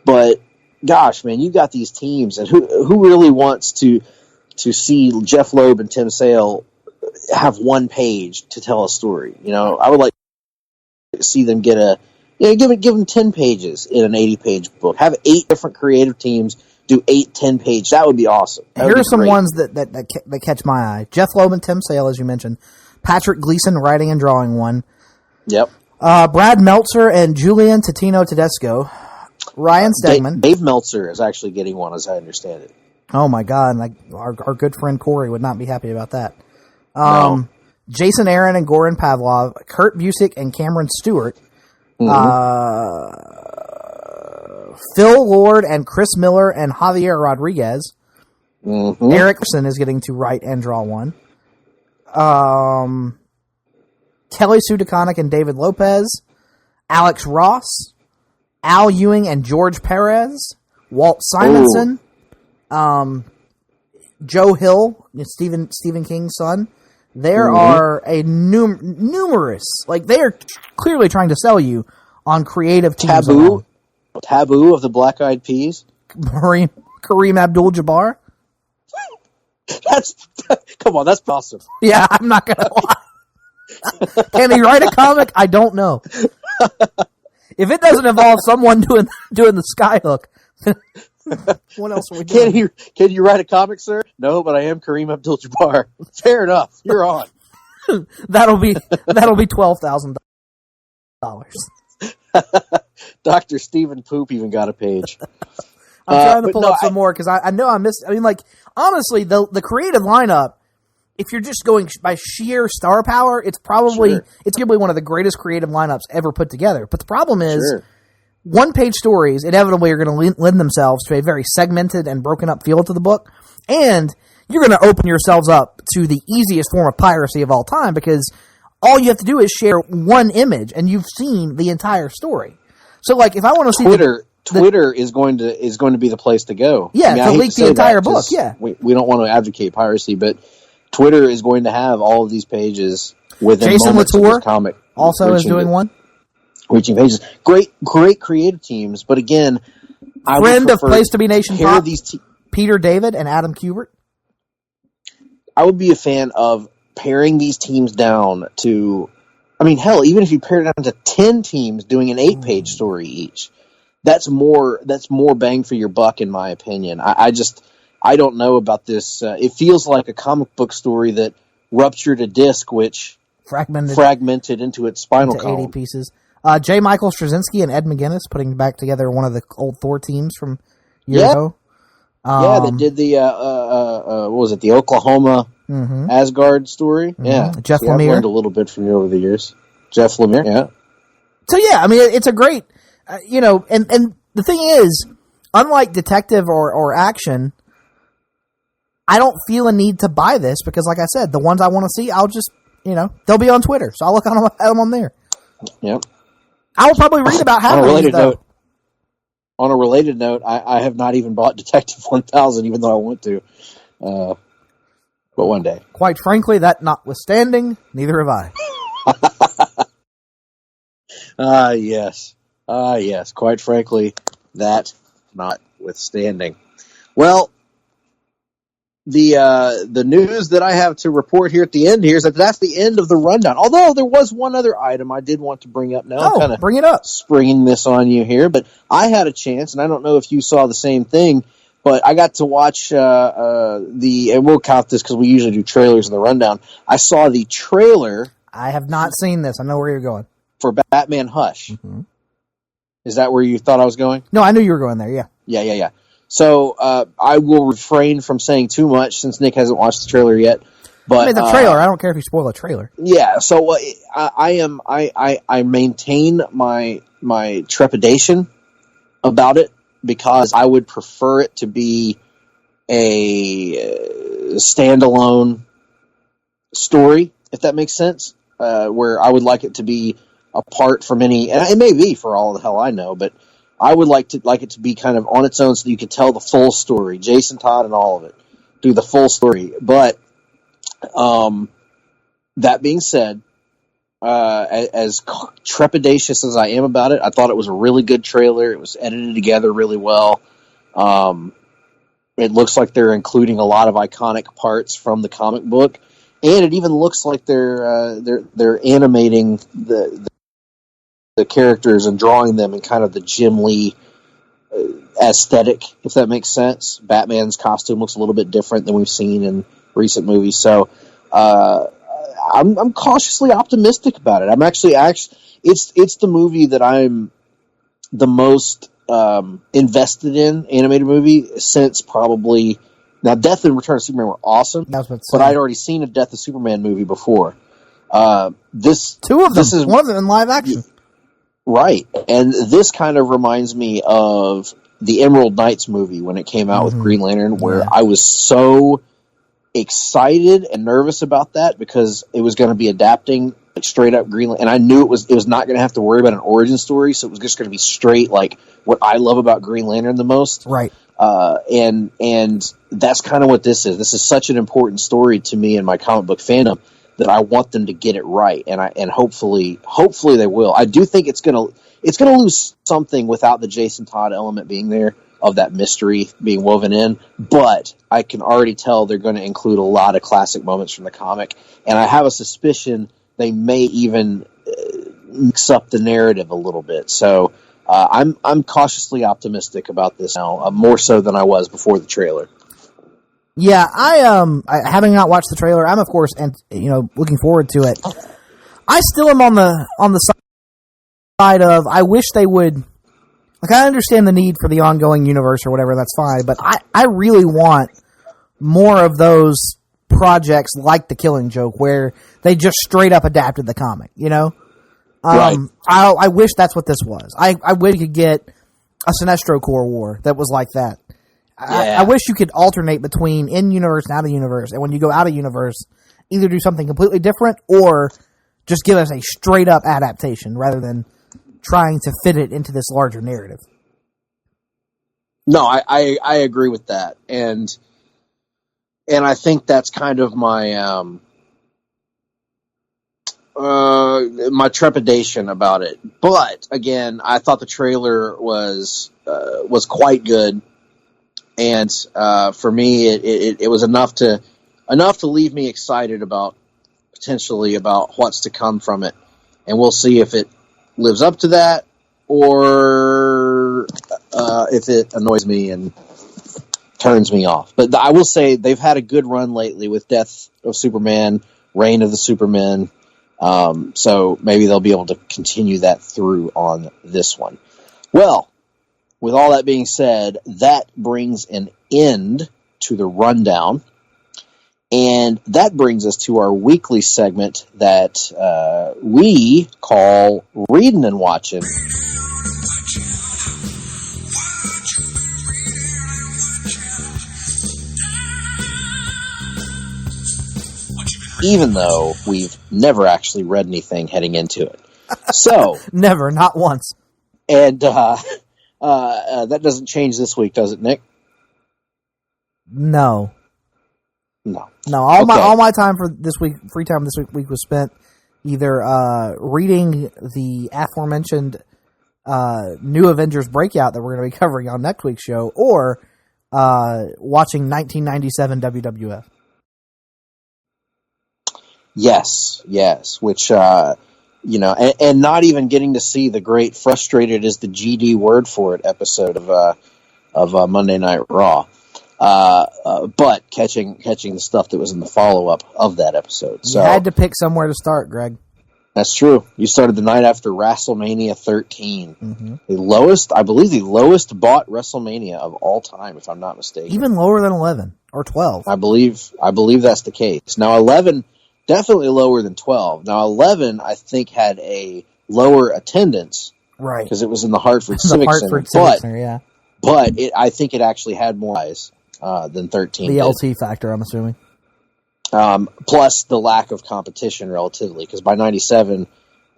but gosh, man, you got these teams, and who really wants to see Jeff Loeb and Tim Sale have one page to tell a story? I would like to see them get give them 10 pages in an 80-page book. Have 8 different creative teams do 8 10-page. That would be awesome. Here are some ones that catch my eye. Jeff Loeb and Tim Sale, as you mentioned. Patrick Gleason writing and drawing one. Yep. Brad Meltzer and Julian Totino Tedesco. Ryan Stegman. Dave Meltzer is actually getting one, as I understand it. Oh my God! Our good friend Corey would not be happy about that. No. Jason Aaron and Goran Pavlov, Kurt Busiek and Cameron Stewart, Phil Lord and Chris Miller and Javier Rodriguez. Mm-hmm. Erickson is getting to write and draw one. Kelly Sue DeConnick and David Lopez, Alex Ross, Al Ewing and George Perez, Walt Simonson, Joe Hill, Stephen King's son. There are a numerous, they are clearly trying to sell you on creative teams. Taboo of the Black Eyed Peas. Kareem Abdul-Jabbar. Come on, that's awesome. Yeah, I'm not going to lie. Can he write a comic? I don't know. If it doesn't involve someone doing the Skyhook, what else are we doing? Can you write a comic, sir? No, but I am Kareem Abdul-Jabbar. Fair enough. You're on. That'll be $12,000. Dr. Stephen Poop even got a page. I'm trying to pull up some more because I know I missed. I mean, honestly, the creative lineup. If you're just going by sheer star power, it's probably one of the greatest creative lineups ever put together. But the problem is, one-page stories inevitably are going to lend themselves to a very segmented and broken up feel to the book, and you're going to open yourselves up to the easiest form of piracy of all time because all you have to do is share one image, and you've seen the entire story. So, if I want to see Twitter is going to be the place to go. Yeah, to leak the entire book. Yeah, we don't want to advocate piracy, but Twitter is going to have all of these pages within Jason moments of Latour this comic. also is doing one. Reaching pages. Great creative teams, but again, friend of Place to Be Nation Pop, these Peter David and Adam Kubert. I would be a fan of paring these teams down to, hell, even if you pare it down to 10 teams doing an 8-page story each, that's more bang for your buck, in my opinion. I don't know about this. It feels like a comic book story that ruptured a disc, which fragmented into its spinal column. 80 pieces. J. Michael Straczynski and Ed McGuinness putting back together one of the old Thor teams from years ago. They did the what was it? The Oklahoma Asgard story. Yeah, Jeff Lemire. I've learned a little bit from you over the years. Jeff Lemire. Yeah. So it's a great, and the thing is, unlike detective or action, I don't feel a need to buy this because, like I said, the ones I want to see, I'll just, they'll be on Twitter, so I'll look at them on there. Yep. I will probably read about half of these, though. On a related note, I have not even bought Detective 1000, even though I want to. But one day. Quite frankly, that notwithstanding, neither have I. Yes. Yes. Quite frankly, that notwithstanding. Well, the news that I have to report here at the end here is that's the end of the rundown. Although there was one other item I did want to bring up. Now I'm kind of bring it up. Springing this on you here, but I had a chance, and I don't know if you saw the same thing. But I got to watch and we'll count this because we usually do trailers in the rundown. I saw the trailer. I have not seen this. I know where you're going. For Batman Hush. Mm-hmm. Is that where you thought I was going? No, I knew you were going there, yeah. Yeah. So I will refrain from saying too much since Nick hasn't watched the trailer yet. But I mean, the trailer. I don't care if you spoil the trailer. Yeah. So I maintain my trepidation about it because I would prefer it to be a standalone story, if that makes sense. Where I would like it to be apart from any, and it may be for all the hell I know, but I would like it to be kind of on its own so you could tell the full story. Jason Todd and all of it. Do the full story. But that being said, as trepidatious as I am about it, I thought it was a really good trailer. It was edited together really well. It looks like they're including a lot of iconic parts from the comic book, and it even looks like they're animating the characters and drawing them in kind of the Jim Lee aesthetic, if that makes sense. Batman's costume looks a little bit different than we've seen in recent movies, so I'm cautiously optimistic about it. I'm actually it's the movie that I'm the most invested in, animated movie, since probably now. Death and Return of Superman were awesome, but I'd already seen a Death of Superman movie before. Two of them. This is one of them in live action. Right, and this kind of reminds me of the Emerald Knights movie when it came out with Green Lantern, where I was so excited and nervous about that because it was going to be adapting like straight up Green Lantern, and I knew it was not going to have to worry about an origin story, so it was just going to be straight like what I love about Green Lantern the most. Right. And that's kind of what this is. This is such an important story to me in my comic book fandom that I want them to get it right, and hopefully they will. I do think it's gonna lose something without the Jason Todd element being there, of that mystery being woven in, but I can already tell they're going to include a lot of classic moments from the comic, and I have a suspicion they may even mix up the narrative a little bit. So I'm cautiously optimistic about this now, more so than I was before the trailer. Yeah, I having not watched the trailer, I'm of course looking forward to it. I still am on the side of I wish they would. Like, I understand the need for the ongoing universe or whatever, that's fine, but I really want more of those projects like The Killing Joke where they just straight up adapted the comic, you know? Right. I wish that's what this was. I wish you could get a Sinestro Corps war that was like that. I wish you could alternate between in-universe and out-of-universe, and when you go out-of-universe, either do something completely different or just give us a straight-up adaptation rather than trying to fit it into this larger narrative. No, I agree with that, and I think that's kind of my my trepidation about it. But again, I thought the trailer was quite good, and for me, it was enough to leave me excited about potentially about what's to come from it, and we'll see if it lives up to that, or if it annoys me and turns me off. But I will say they've had a good run lately with Death of Superman, Reign of the Supermen, so maybe they'll be able to continue that through on this one. Well, with all that being said, that brings an end to the rundown. And that brings us to our weekly segment that we call Reading and Watching. Even though we've never actually read anything heading into it. So never, not once. And that doesn't change this week, does it, Nick? No. No. All my time for this week, free time this week was spent either reading the aforementioned new Avengers breakout that we're going to be covering on next week's show, or watching 1997 WWF. Yes, which and not even getting to see the great "Frustrated is the GD word for it" episode of Monday Night Raw. But catching the stuff that was in the follow-up of that episode. So you had to pick somewhere to start, Greg. That's true. You started the night after WrestleMania 13. Mm-hmm. I believe the lowest bought WrestleMania of all time, if I'm not mistaken. Even lower than 11 or 12. I believe that's the case. Now 11, definitely lower than 12. Now 11, I think, had a lower attendance. Right. Because it was in the Hartford Civic Center. Yeah. But I think it actually had more eyes than 13. The LT factor, I'm assuming. Plus the lack of competition relatively, because by 97,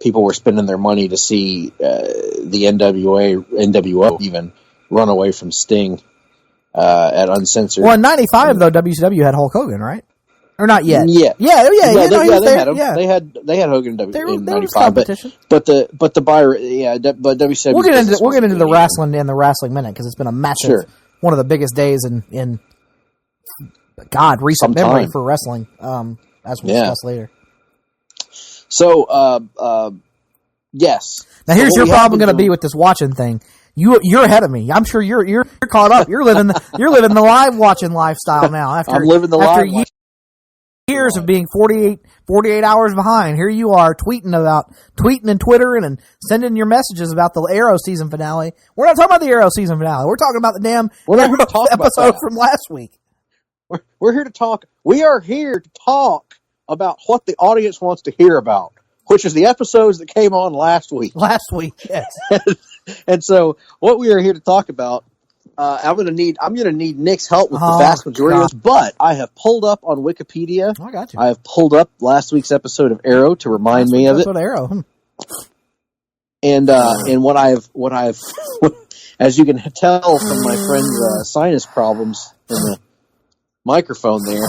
people were spending their money to see the NWO even run away from Sting at Uncensored. Well, in 95, though, WCW had Hulk Hogan, right? Or not yet? Yeah. They had him. Yeah. They had Hogan in there 95, was competition. but WCW. We'll get into the wrestling in the wrestling minute, because it's been a massive, one of the biggest days in recent memory for wrestling, as we'll discuss later. So, yes. Now here's your problem going to be with this watching thing. You're ahead of me. I'm sure you're caught up. You're living the live watching lifestyle now. I'm living the live watching. Years of being 48 hours behind. Here you are tweeting and Twittering and sending your messages about the Arrow season finale. We're not talking about the Arrow season finale. We're talking about the damn episode from last week. We're here to talk. We are here to talk about what the audience wants to hear about, which is the episodes that came on last week. Last week, yes. And so, what we are here to talk about, I'm going to need Nick's help with the vast majority of this. But I have pulled up on Wikipedia. I got you. I have pulled up last week's episode of Arrow to remind me of it. Arrow. And what I've as you can tell from my friend's sinus problems in the microphone there,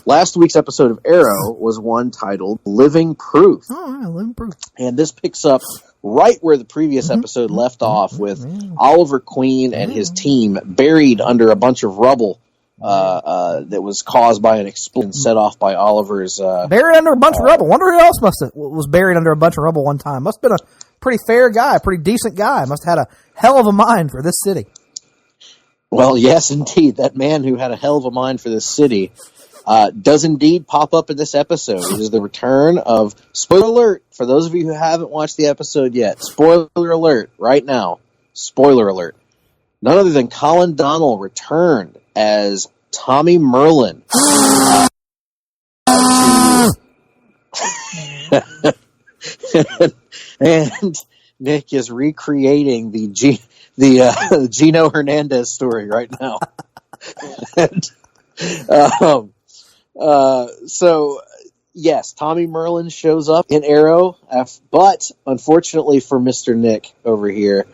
last week's episode of Arrow was one titled Living Proof. Oh, yeah, Living Proof. And this picks up right where the previous episode left off, with Oliver Queen and his team buried under a bunch of rubble that was caused by an explosion set off by Oliver's... buried under a bunch of rubble. Wonder who else was buried under a bunch of rubble one time. Must have been a pretty fair guy, a pretty decent guy. Must have had a hell of a mind for this city. Well, yes, indeed. That man who had a hell of a mind for this city does indeed pop up in this episode. It is the return of... Spoiler alert, for those of you who haven't watched the episode yet. Spoiler alert, right now. Spoiler alert. None other than Colin Donnell returned as Tommy Merlin. And Nick is recreating the Gino Hernandez story right now. So yes, Tommy Merlin shows up in Arrow, but unfortunately for Mr. Nick over here,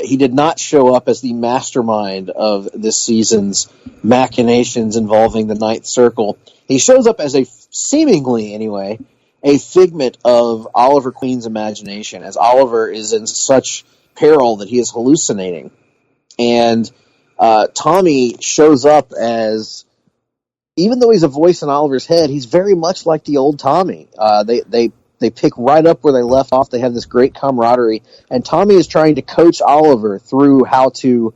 he did not show up as the mastermind of this season's machinations involving the Ninth Circle. He shows up as seemingly anyway, a figment of Oliver Queen's imagination, as Oliver is in such peril that he is hallucinating. And Tommy shows up as, even though he's a voice in Oliver's head, he's very much like the old Tommy. They pick right up where they left off. They have this great camaraderie, and Tommy is trying to coach Oliver through how to,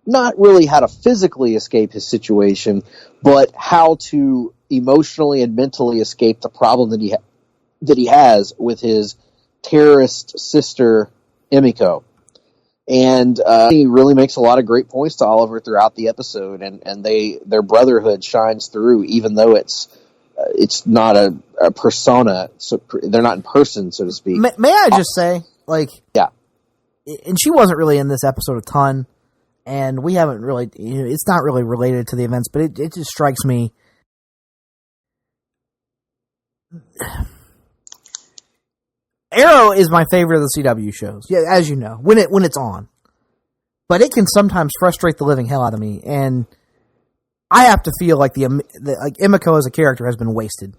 not really how to physically escape his situation, but how to emotionally and mentally escape the problem that he has with his terrorist sister Emiko. And he really makes a lot of great points to Oliver throughout the episode, and their brotherhood shines through, even though it's not a persona, so they're not in person, so to speak. May I just say, yeah, and she wasn't really in this episode a ton, and we haven't really, it's not really related to the events, but it just strikes me. Arrow is my favorite of the CW shows, yeah, as you know, when it's on. But it can sometimes frustrate the living hell out of me, and I have to feel like like Emiko as a character has been wasted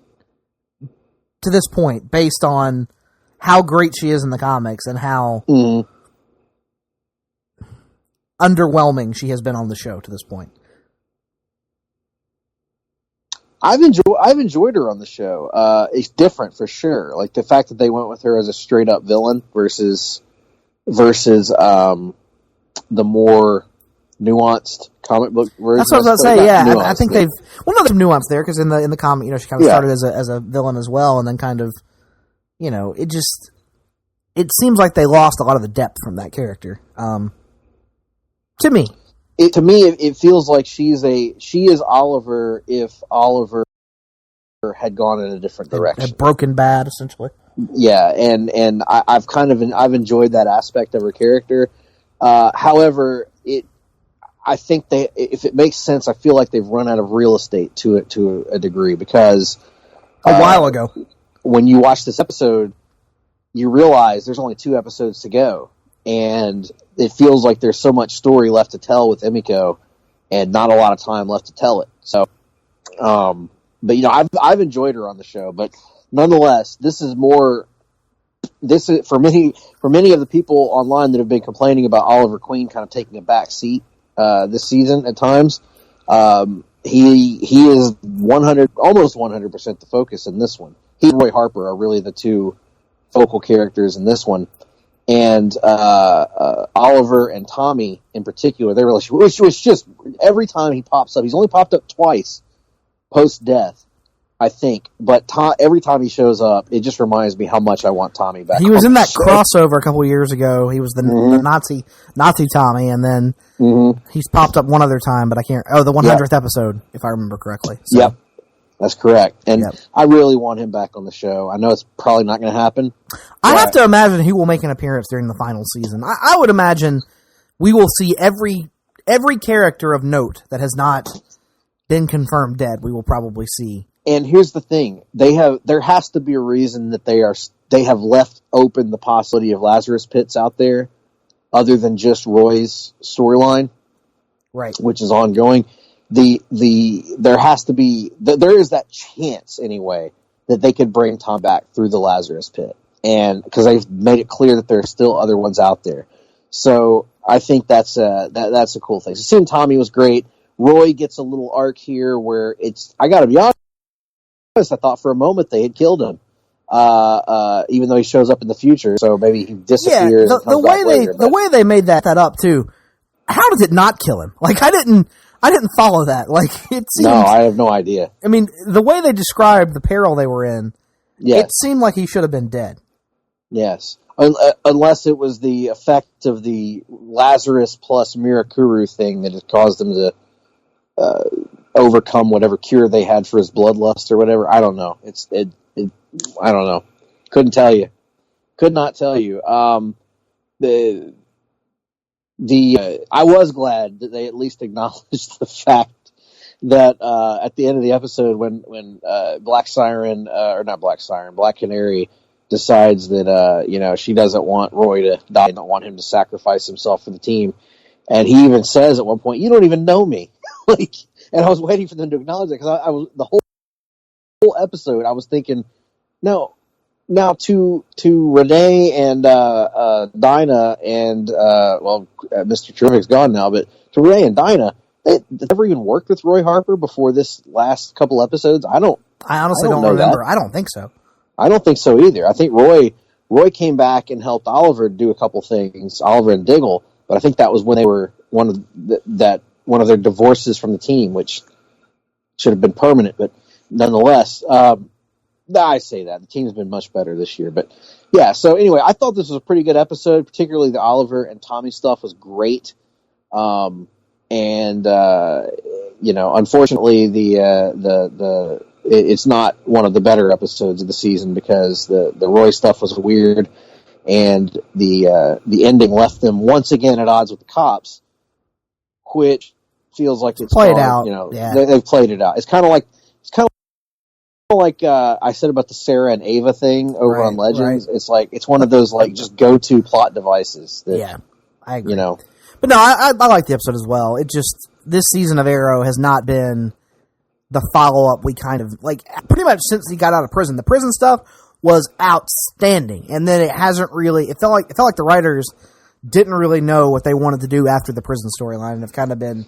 to this point, based on how great she is in the comics and how underwhelming she has been on the show to this point. I've enjoyed her on the show. It's different for sure. Like the fact that they went with her as a straight up villain versus the more nuanced comic book version. That's what I was about to say. Yeah, I think yeah. they've there's some nuance there because in the comic, she kind of started as a villain as well, and then kind of, it seems like they lost a lot of the depth from that character. To me, it feels like she is Oliver if Oliver had gone in a different direction, a broken bad essentially. Yeah, and I've enjoyed that aspect of her character. However, I think if it makes sense, I feel like they've run out of real estate to a degree because a while ago, when you watch this episode, you realize there's only 2 episodes to go, and it feels like there's so much story left to tell with Emiko, and not a lot of time left to tell it. So, but I've enjoyed her on the show, but nonetheless, this is for many of the people online that have been complaining about Oliver Queen kind of taking a back seat this season at times. He is almost 100% the focus in this one. He and Roy Harper are really the two focal characters in this one, and Oliver and Tommy in particular, their relationship, which was just every time he pops up, he's only popped up twice post death, I think, but every time he shows up, it just reminds me how much I want Tommy back. He was in that crossover a couple of years ago. He was the Nazi Tommy, and then he's popped up one other time, but I can't. Oh, the 100th episode, if I remember correctly. So. Yep, that's correct. And I really want him back on the show. I know it's probably not going to happen. I have to imagine he will make an appearance during the final season. I would imagine we will see every character of note that has not been confirmed dead. We will probably see. And here's the thing: there has to be a reason that they have left open the possibility of Lazarus Pits out there, other than just Roy's storyline, right? Which is ongoing. There has to be there is that chance anyway that they could bring Tom back through the Lazarus Pit, and because they've made it clear that there are still other ones out there. So I think that's a cool thing. So seeing Tommy was great. Roy gets a little arc here where I got to be honest. I thought for a moment they had killed him, even though he shows up in the future. So maybe he disappears. Yeah, the way they made that up too. How does it not kill him? Like I didn't follow that. Like it seemed. No, I have no idea. I mean, the way they described the peril they were in, it seemed like he should have been dead. Yes, unless it was the effect of the Lazarus plus Mirakuru thing that had caused him to overcome whatever cure they had for his bloodlust or whatever. I don't know. I don't know. Couldn't tell you. Could not tell you. I was glad that they at least acknowledged the fact that at the end of the episode when Black Canary decides that she doesn't want Roy to die, don't want him to sacrifice himself for the team, and he even says at one point, "You don't even know me." And I was waiting for them to acknowledge it because I was the whole episode. I was thinking, now to Renee and Dinah and Mr. Terrific's gone now, but to Renee and Dinah, they never even worked with Roy Harper before this last couple episodes. I honestly don't remember. I don't think so. I don't think so either. I think Roy came back and helped Oliver do a couple things, Oliver and Diggle, but I think that was when they were one of their divorces from the team, which should have been permanent, but nonetheless, I say that the team's been much better this year. But yeah, so anyway, I thought this was a pretty good episode. Particularly the Oliver and Tommy stuff was great. Unfortunately, it's not one of the better episodes of the season because the Roy stuff was weird, and the ending left them once again at odds with the cops, which feels like it's played out. They've played it out. It's kind of like I said about the Sarah and Ava thing over on Legends. Right. It's one of those just go-to plot devices. That, I agree. But no, I like the episode as well. It just this season of Arrow has not been the follow-up we kind of pretty much since he got out of prison. The prison stuff was outstanding, and then it hasn't really. It felt like the writers didn't really know what they wanted to do after the prison storyline, and have kind of been.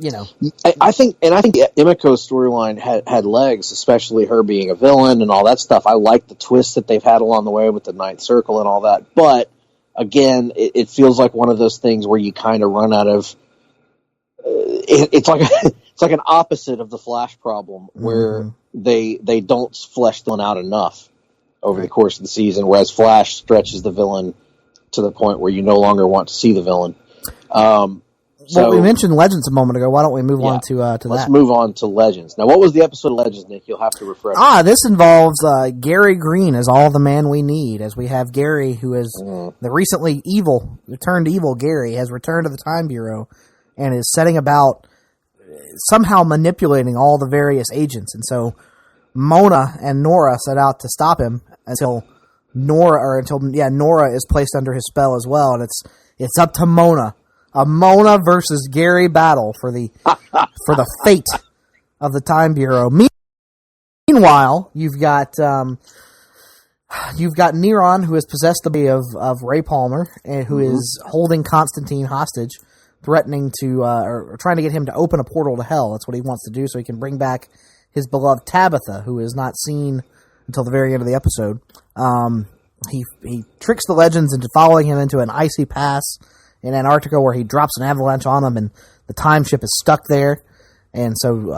I think Emiko's storyline had legs, especially her being a villain and all that stuff. I like the twists that they've had along the way with the Ninth Circle and all that. But again, it feels like one of those things where you kind of run out of it's like it's like an opposite of the Flash problem, where they don't flesh the villain out enough over the course of the season, whereas Flash stretches the villain to the point where you no longer want to see the villain. Well, we mentioned Legends a moment ago. Why don't we move on to that? Let's move on to Legends. Now, what was the episode of Legends, Nick? You'll have to refresh. This involves Gary Green as all the man we need, as we have Gary, who is the recently returned evil Gary, has returned to the Time Bureau and is setting about somehow manipulating all the various agents. And so Mona and Nora set out to stop him until Nora is placed under his spell as well, and it's up to Mona. A Mona versus Gary battle for the fate of the Time Bureau. Meanwhile, you've got Neron, who has possessed the body of Ray Palmer, and who is holding Constantine hostage, threatening to or trying to get him to open a portal to hell. That's what he wants to do, so he can bring back his beloved Tabitha, who is not seen until the very end of the episode. He tricks the Legends into following him into an icy pass in Antarctica, where he drops an avalanche on them, and the time ship is stuck there. And so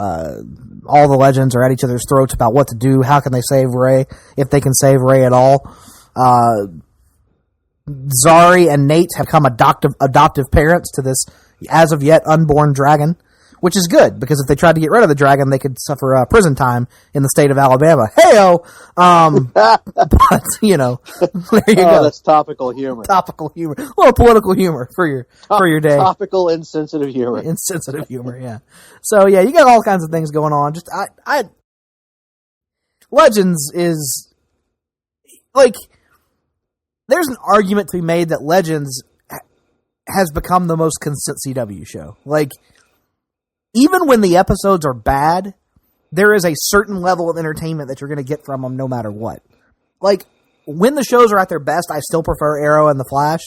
all the Legends are at each other's throats about what to do. How can they save Ray, if they can save Ray at all? Zari and Nate have become adoptive parents to this as of yet unborn dragon, which is good, because if they tried to get rid of the dragon, they could suffer prison time in the state of Alabama. Hey-o! But, you know, there you go. That's topical humor. Topical humor. A little political humor for your day. Topical, insensitive humor. Insensitive humor, yeah. So, yeah, you got all kinds of things going on. Just, Legends is, like, there's an argument to be made that Legends has become the most consistent CW show. Like, even when the episodes are bad, there is a certain level of entertainment that you're going to get from them no matter what. Like, when the shows are at their best, I still prefer Arrow and The Flash,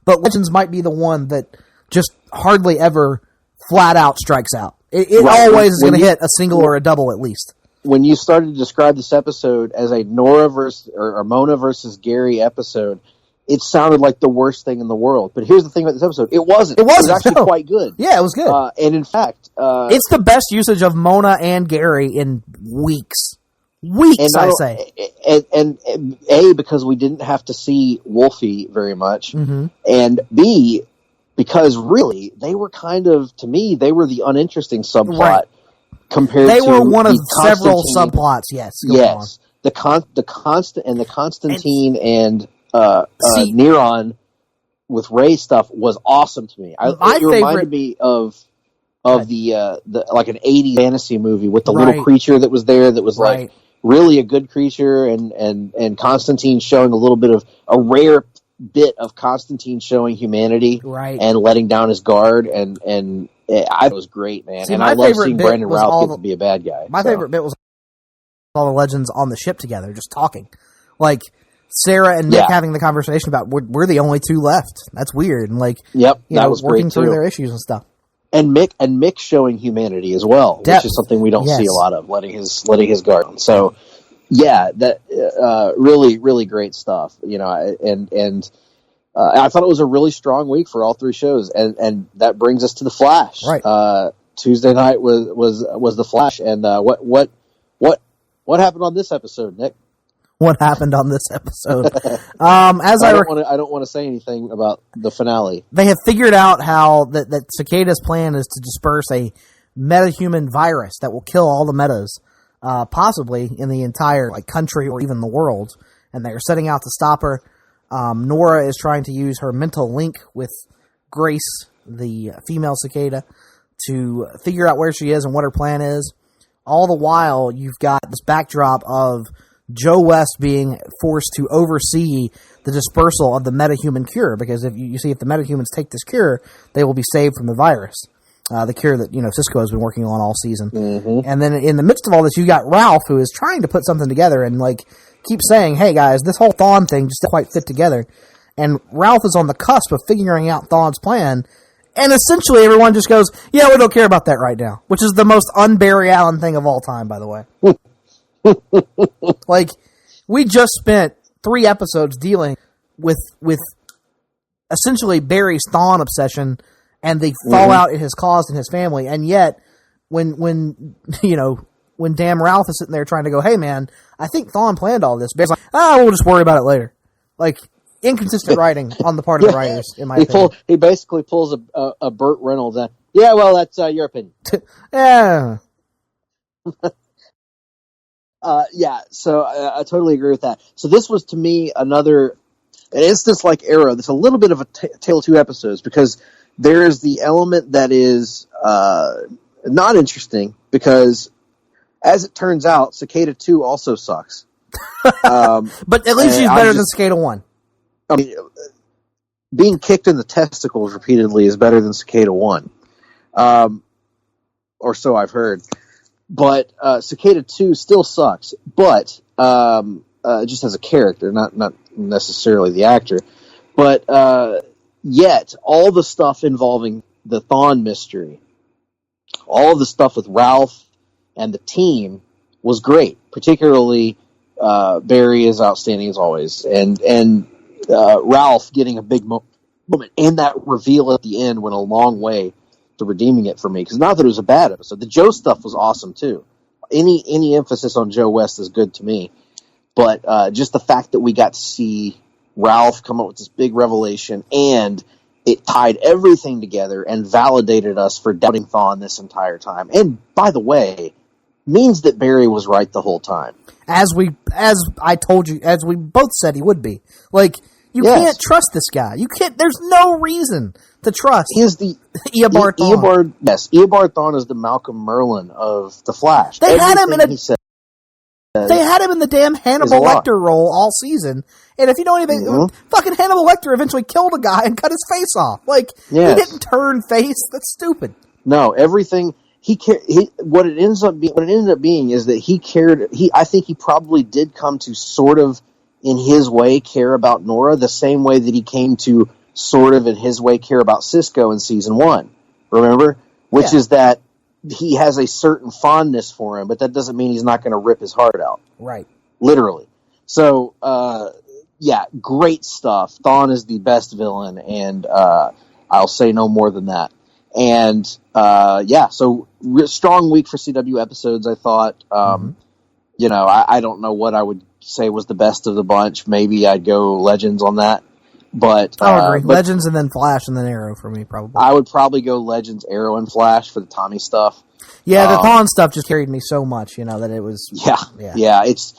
but Legends might be the one that just hardly ever flat out strikes out. It always is going to hit a single or a double at least. When you started to describe this episode as a Nora versus or Mona versus Gary episode, it sounded like the worst thing in the world. But here's the thing about this episode. It wasn't. It was actually quite good. Yeah, it was good. And in fact... it's the best usage of Mona and Gary in weeks. Weeks, I say. And A, because we didn't have to see Wolfie very much. Mm-hmm. And B, because really, they were kind of, to me, they were the uninteresting subplot. Right. Compared they to were one of several subplots, yes. Yes. The Constantine and... Neron with Ray stuff was awesome to me. It reminded me of the like an 80s fantasy movie with the little creature that was there that was like really a good creature, and Constantine showing a little bit of a rare bit of Constantine showing humanity and letting down his guard, and I thought it was great, man. And I love seeing Brandon Routh get to be a bad guy. My favorite bit was all the Legends on the ship together, just talking. Like, Sarah and Nick having the conversation about we're the only two left. That's weird. And that was working great through too. Their issues and stuff. And Mick showing humanity as well, which is something we don't see a lot of, letting his guard down. So that really, really great stuff. You know, and I thought it was a really strong week for all three shows, and that brings us to The Flash. Right. Tuesday night was The Flash, and what happened on this episode, Nick? What happened on this episode? I don't want to say anything about the finale. They have figured out how that Cicada's plan is to disperse a metahuman virus that will kill all the metas, possibly in the entire country or even the world. And they're setting out to stop her. Nora is trying to use her mental link with Grace, the female cicada, to figure out where she is and what her plan is. All the while, you've got this backdrop of Joe West being forced to oversee the dispersal of the metahuman cure, because if the metahumans take this cure, they will be saved from the virus. The cure that Cisco has been working on all season. Mm-hmm. And then in the midst of all this, you got Ralph, who is trying to put something together and keep saying, "Hey guys, this whole Thawne thing just didn't quite fit together." And Ralph is on the cusp of figuring out Thawne's plan. And essentially, everyone just goes, "Yeah, we don't care about that right now," which is the most un-Barry Allen thing of all time, by the way. We just spent 3 episodes dealing with essentially Barry's Thawne obsession and the fallout it has caused in his family. And yet, when damn Ralph is sitting there trying to go, hey man, I think Thawne planned all this. Bear's like, we'll just worry about it later. Like, inconsistent writing on the part of the writers, in my opinion. He basically pulls a Burt Reynolds. Yeah, well, that's your opinion. Yeah. So I totally agree with that. So this was, to me, an instance like Arrow. There's a little bit of a tale of two episodes, because there is the element that is not interesting, because as it turns out, Cicada 2 also sucks. But at least she's better than Cicada 1. I mean, being kicked in the testicles repeatedly is better than Cicada 1. Or so I've heard. But Cicada 2 still sucks, but just as a character, not necessarily the actor. But yet, all the stuff involving the Thawne mystery, all of the stuff with Ralph and the team was great. Particularly, Barry is outstanding as always, and Ralph getting a big moment, and that reveal at the end went a long way to redeeming it for me. Because not that it was a bad episode, the Joe stuff was awesome too. Any emphasis on Joe West is good to me, but just the fact that we got to see Ralph come up with this big revelation, and it tied everything together and validated us for doubting Thawne this entire time. And by the way, means that Barry was right the whole time. As I told you, as we both said he would be. Like, you can't trust this guy. You can't. There's no reason to trust. He is the Eobard Thawne. Eobard Thawne is the Malcolm Merlin of the Flash. They had him in the damn Hannibal Lecter role all season. And if you know anything, fucking Hannibal Lecter eventually killed a guy and cut his face off. Like, he didn't turn face. That's stupid. No, everything. What it ended up being is that he cared. I think he probably did come to sort of, in his way, care about Nora the same way that he came to sort of, in his way, care about Cisco in season 1. Remember? Which is that he has a certain fondness for him, but that doesn't mean he's not going to rip his heart out. Right. Literally. So, great stuff. Thawne is the best villain, and I'll say no more than that. And, so strong week for CW episodes, I thought. I don't know what I would say was the best of the bunch. Maybe I'd go Legends on that. But I agree. Legends and then Flash and then Arrow for me, probably. I would probably go Legends, Arrow, and Flash for the Tommy stuff. Yeah, the Thawne stuff just carried me so much, that it was... Yeah, it's...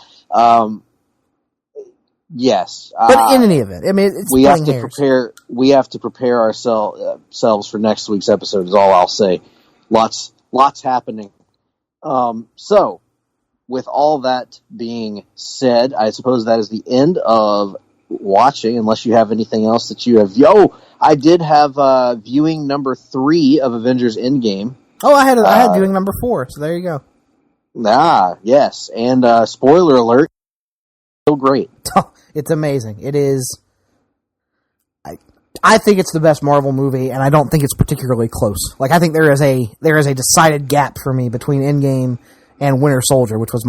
yes. But in any event, I mean, it's we have to prepare ourselves for next week's episode, is all I'll say. Lots happening. So, with all that being said, I suppose that is the end of watching, unless you have anything else that you have. I did have viewing number 3 of Avengers Endgame. Oh, I had viewing number 4, so there you go. Yes, and spoiler alert, so great. It's amazing. It is. I think it's the best Marvel movie, and I don't think it's particularly close. Like, I think there is a decided gap for me between Endgame and Winter Soldier, which was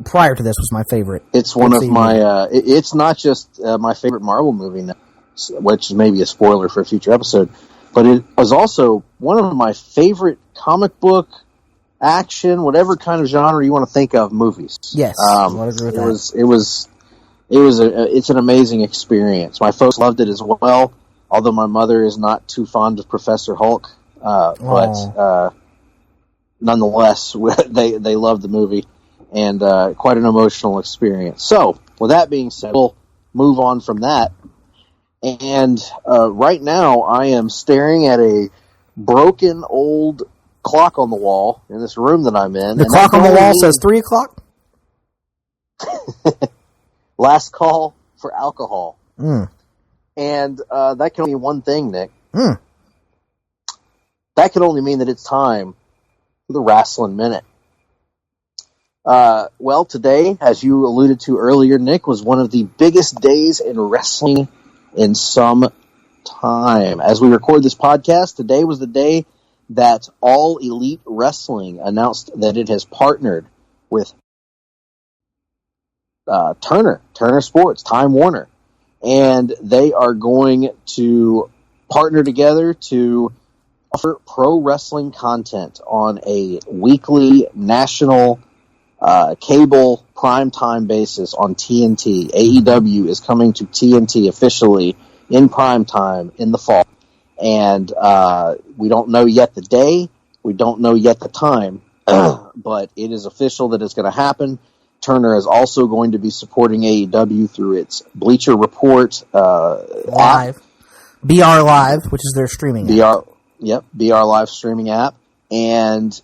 prior to this was my favorite. It's one of my, it's not just my favorite Marvel movie now, which is maybe a spoiler for a future episode, but it was also one of my favorite comic book, action, whatever kind of genre you want to think of, movies. Yes, I would agree with that. It's an amazing experience. My folks loved it as well, although my mother is not too fond of Professor Hulk, but nonetheless, they loved the movie, and quite an emotional experience. So, with that being said, we'll move on from that. And right now, I am staring at a broken old clock on the wall in this room that I'm in. The clock on the wall says 3 o'clock? Last call for alcohol. Mm. And that can only mean one thing, Nick. Mm. That can only mean that it's time for the Wrestling Minute. Well, today, as you alluded to earlier, Nick, was one of the biggest days in wrestling in some time. As we record this podcast, today was the day that All Elite Wrestling announced that it has partnered with Turner Sports, Time Warner, and they are going to partner together to offer pro wrestling content on a weekly national cable primetime basis on TNT. AEW is coming to TNT officially in primetime in the fall. And we don't know yet the day. We don't know yet the time. But it is official that it's going to happen. Turner is also going to be supporting AEW through its Bleacher Report Live. app. BR Live, which is their streaming app. BR Live streaming app. And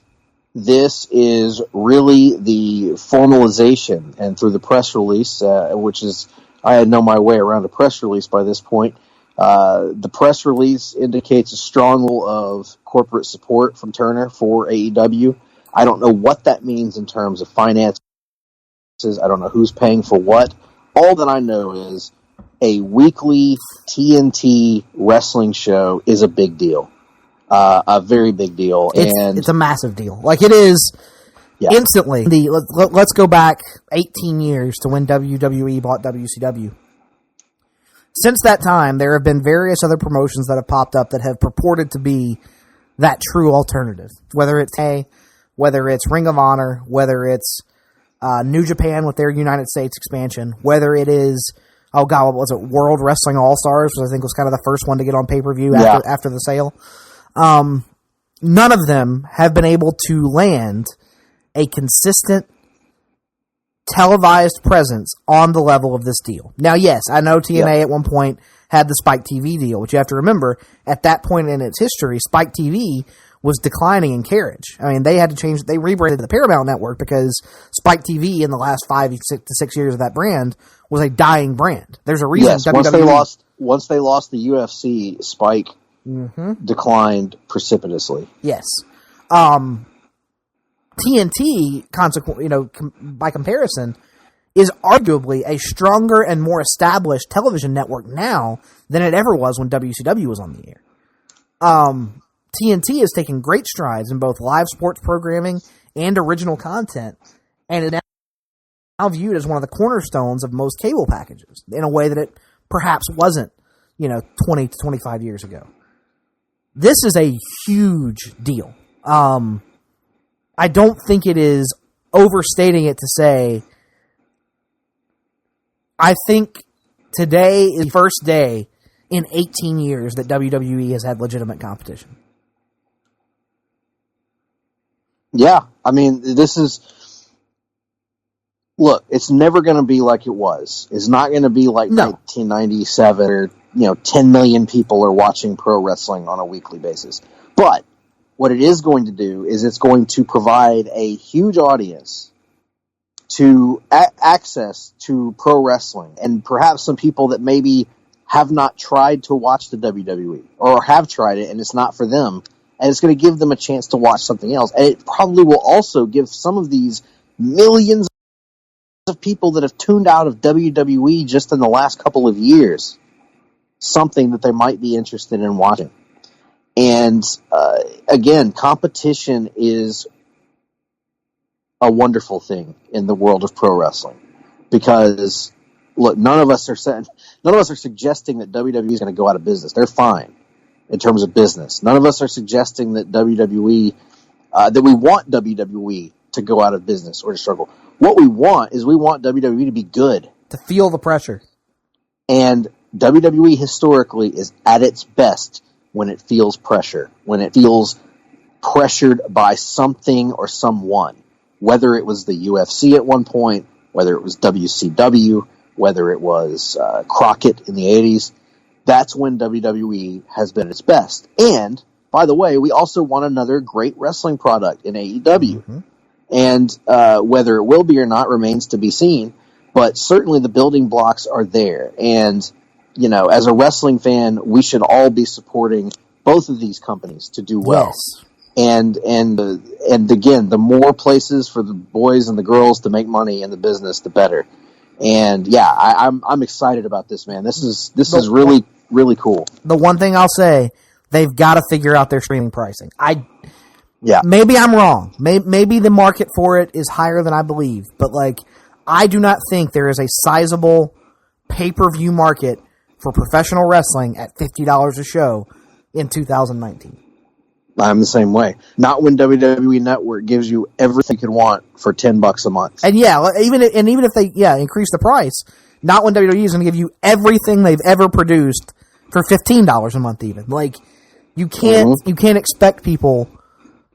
this is really the formalization, and through the press release, which is, I had known my way around a press release by this point. The press release indicates a strong level of corporate support from Turner for AEW. I don't know what that means in terms of finances. I don't know who's paying for what. All that I know is a weekly TNT wrestling show is a big deal. A very big deal. It's a massive deal. Like, it is instantly. Let's go back 18 years to when WWE bought WCW. Since that time, there have been various other promotions that have popped up that have purported to be that true alternative. Whether it's whether it's Ring of Honor, whether it's New Japan with their United States expansion, whether it is, oh God, what was it, World Wrestling All-Stars, which I think was kind of the first one to get on pay-per-view after the sale. None of them have been able to land a consistent televised presence on the level of this deal. Now, yes, I know TNA at one point had the Spike TV deal, which you have to remember, at that point in its history, Spike TV was declining in carriage. I mean, they had to change, they rebranded the Paramount Network because Spike TV in the last 5 to 6 years of that brand was a dying brand. There's a reason. Yes, once they lost the UFC, Spike declined precipitously. Yes. TNT, by comparison, is arguably a stronger and more established television network now than it ever was when WCW was on the air. TNT is taking great strides in both live sports programming and original content, and is now viewed as one of the cornerstones of most cable packages in a way that it perhaps wasn't, 20 to 25 years ago. This is a huge deal. I don't think it is overstating it to say, I think today is the first day in 18 years that WWE has had legitimate competition. Yeah, I mean, look, it's never going to be like it was. It's not going to be like 1997 or, 10 million people are watching pro wrestling on a weekly basis. But what it is going to do is it's going to provide a huge audience to access to pro wrestling, and perhaps some people that maybe have not tried to watch the WWE or have tried it and it's not for them, and it's going to give them a chance to watch something else. And it probably will also give some of these millions of people that have tuned out of WWE just in the last couple of years something that they might be interested in watching. And again, competition is a wonderful thing in the world of pro wrestling, because look, none of us are suggesting that WWE is going to go out of business. They're fine in terms of business. None of us are suggesting that that we want WWE to go out of business or to struggle. What we want is WWE to be good, to feel the pressure. And WWE historically is at its best when it feels pressure, when it feels pressured by something or someone, whether it was the UFC at one point, whether it was WCW, whether it was Crockett in the 80s. That's when WWE has been at its best. And, by the way, we also want another great wrestling product in AEW. Mm-hmm. And whether it will be or not remains to be seen, but certainly the building blocks are there. And, as a wrestling fan, we should all be supporting both of these companies to do well. Yes. And again, the more places for the boys and the girls to make money in the business, the better. And yeah, I'm excited about this, man. This is really, really cool. The one thing I'll say, they've got to figure out their streaming pricing. Maybe I'm wrong. Maybe the market for it is higher than I believe, but I do not think there is a sizable pay-per-view market for professional wrestling at $50 a show in 2019. I'm the same way. Not when WWE Network gives you everything you could want for $10 a month. And even if they increase the price, not when WWE is going to give you everything they've ever produced for $15 a month. Even like you can't expect people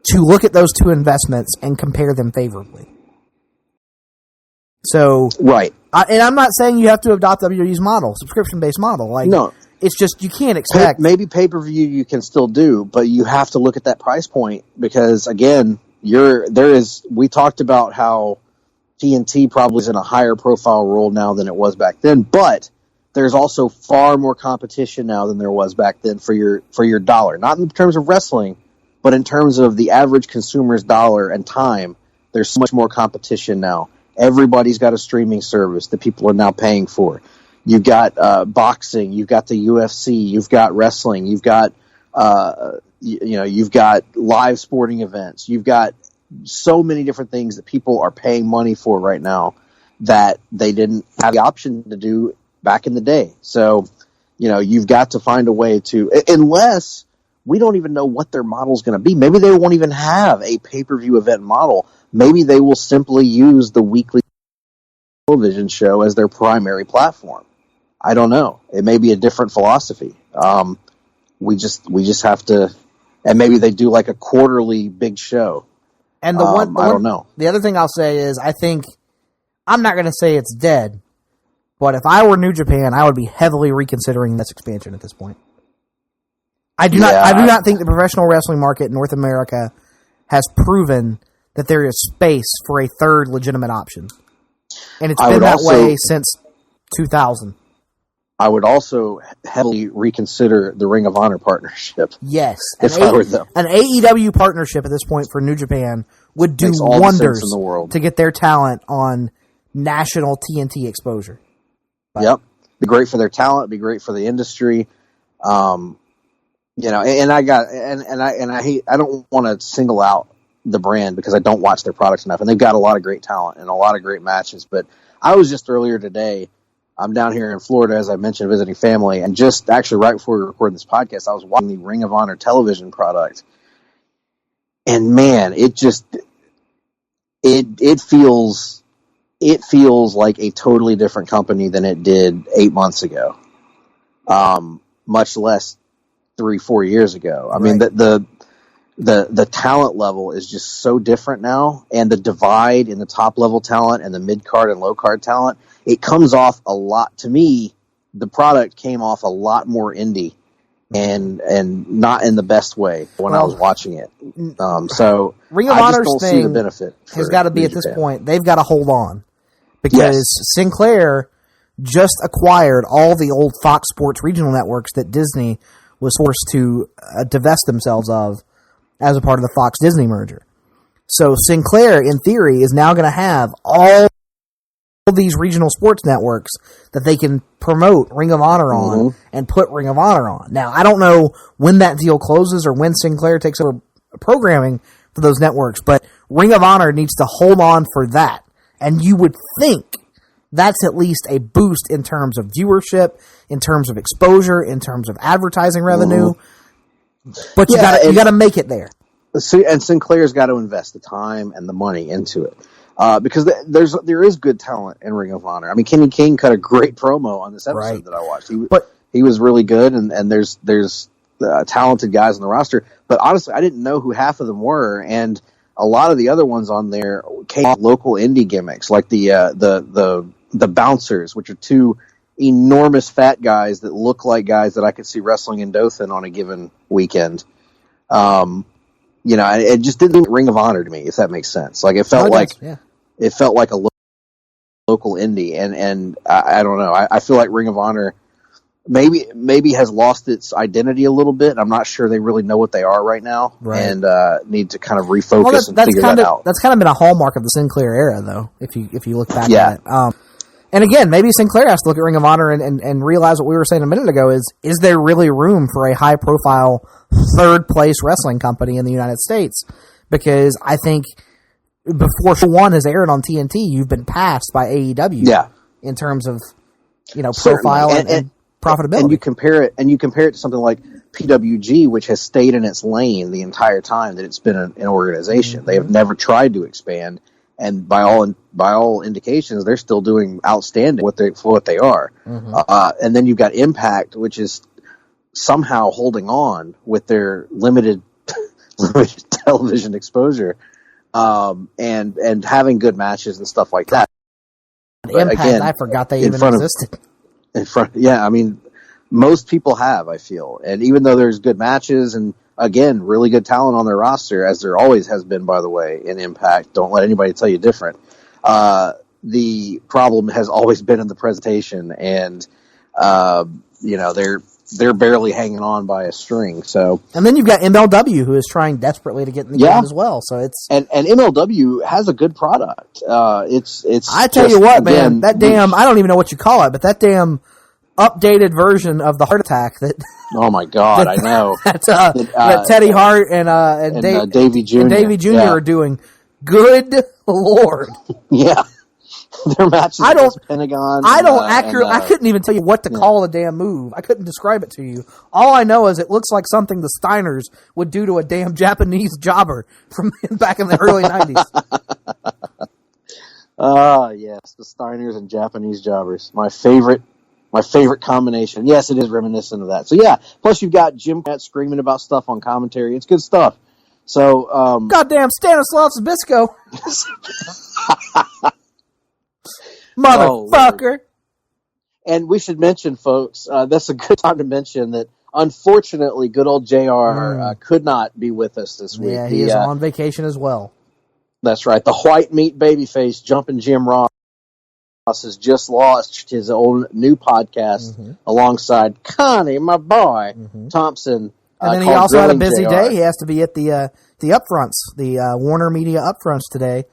to look at those two investments and compare them favorably. So right, and I'm not saying you have to adopt WWE's model, subscription-based model. Like no. It's just you can't expect. Maybe pay-per-view you can still do, but you have to look at that price point because, again, we talked about how TNT probably is in a higher profile role now than it was back then, but there's also far more competition now than there was back then for your dollar. Not in terms of wrestling, but in terms of the average consumer's dollar and time. There's so much more competition now. Everybody's got a streaming service that people are now paying for. You've got boxing, you've got the UFC, you've got wrestling, you've got you've got live sporting events, you've got so many different things that people are paying money for right now that they didn't have the option to do back in the day. So, you've got to find a way to, unless we don't even know what their model is going to be. Maybe they won't even have a pay-per-view event model. Maybe they will simply use the weekly television show as their primary platform. I don't know. It may be a different philosophy. We just have to, and maybe they do like a quarterly big show. And I don't know. The other thing I'll say is I'm not going to say it's dead, but if I were New Japan, I would be heavily reconsidering this expansion at this point. I do not think the professional wrestling market in North America has proven that there is space for a third legitimate option. And it's been that way since 2000. I would also heavily reconsider the Ring of Honor partnership. Yes. If I were them. An AEW partnership at this point for New Japan would do Makes all the wonders sense in the world. to get their talent on national TNT exposure. Yep. Be great for their talent, be great for the industry. And I don't want to single out the brand because I don't watch their products enough, and they've got a lot of great talent and a lot of great matches. But I was just earlier today, I'm down here in Florida, as I mentioned, visiting family, and just actually right before we recorded this podcast, I was watching the Ring of Honor television product, and man, it feels like a totally different company than it did 8 months ago, much less 3-4 years ago. I mean, the talent level is just so different now, and the divide in the top level talent and the mid card and low card talent, it comes off a lot. To me, the product came off a lot more indie and not in the best way when I was watching it. So Ring of I Honor's just don't see the benefit has got to be New at this Japan. point. They've got to hold on because Sinclair just acquired all the old Fox Sports regional networks that Disney was forced to divest themselves of as a part of the Fox Disney merger. So Sinclair, in theory, is now going to have all these regional sports networks that they can promote Ring of Honor on and put Ring of Honor on. Now, I don't know when that deal closes or when Sinclair takes over programming for those networks, but Ring of Honor needs to hold on for that. And you would think that's at least a boost in terms of viewership, in terms of exposure, in terms of advertising revenue. But you got to make it there. And Sinclair's got to invest the time and the money into it. Because there is good talent in Ring of Honor. I mean, Kenny King cut a great promo on this episode that I watched. He was really good, and there's talented guys on the roster. But honestly, I didn't know who half of them were, and a lot of the other ones on there came off local indie gimmicks, like the bouncers, which are two enormous fat guys that look like guys that I could see wrestling in Dothan on a given weekend. It just didn't Ring of Honor to me, if that makes sense. Like it felt it felt like a local indie, and I don't know. I feel like Ring of Honor maybe has lost its identity a little bit. I'm not sure they really know what they are right now, and need to kind of refocus and figure that out. That's kind of been a hallmark of the Sinclair era, though. If you look back at it. And again, maybe Sinclair has to look at Ring of Honor and realize what we were saying a minute ago is there really room for a high-profile third-place wrestling company in the United States? Because I think before Show 1 has aired on TNT, you've been passed by AEW in terms of profile and profitability. And you compare it to something like PWG, which has stayed in its lane the entire time that it's been an organization. Mm-hmm. They have never tried to expand, and by all indications, they're still doing outstanding for what they are. Mm-hmm. And then you've got Impact, which is somehow holding on with their limited television exposure, and having good matches and stuff like that. Impact, again, I forgot they even existed. I mean, most people have, I feel. And even though there's good matches and, again, really good talent on their roster, as there always has been, by the way, in Impact, don't let anybody tell you different, the problem has always been in the presentation, and, they're barely hanging on by a string. So, and then you've got MLW, who is trying desperately to get in the game as well. So it's and MLW has a good product. It's. I tell you what, man, that damn I don't even know what you call it, but that damn updated version of the Heart Attack that. Oh my God, I know that Teddy Hart and Davey Jr. and Davey Jr. are doing. Good Lord, yeah. Their matches against Pentagon. I couldn't even tell you what to call a damn move. I couldn't describe it to you. All I know is it looks like something the Steiners would do to a damn Japanese jobber from back in the early 90s. Yes, the Steiners and Japanese jobbers. My favorite combination. Yes, it is reminiscent of that. So yeah, plus you've got Jim Cat screaming about stuff on commentary. It's good stuff. So goddamn Stanislav Zbyszko. Motherfucker. And we should mention, folks, that's a good time to mention that, unfortunately, good old JR could not be with us this week. Yeah, he is on vacation as well. That's right. The white meat babyface, Jumpin' Jim Ross, has just lost his own new podcast alongside Connie, my boy, Thompson. And then he also had a busy day. He has to be at the upfronts, the Warner Media upfronts today,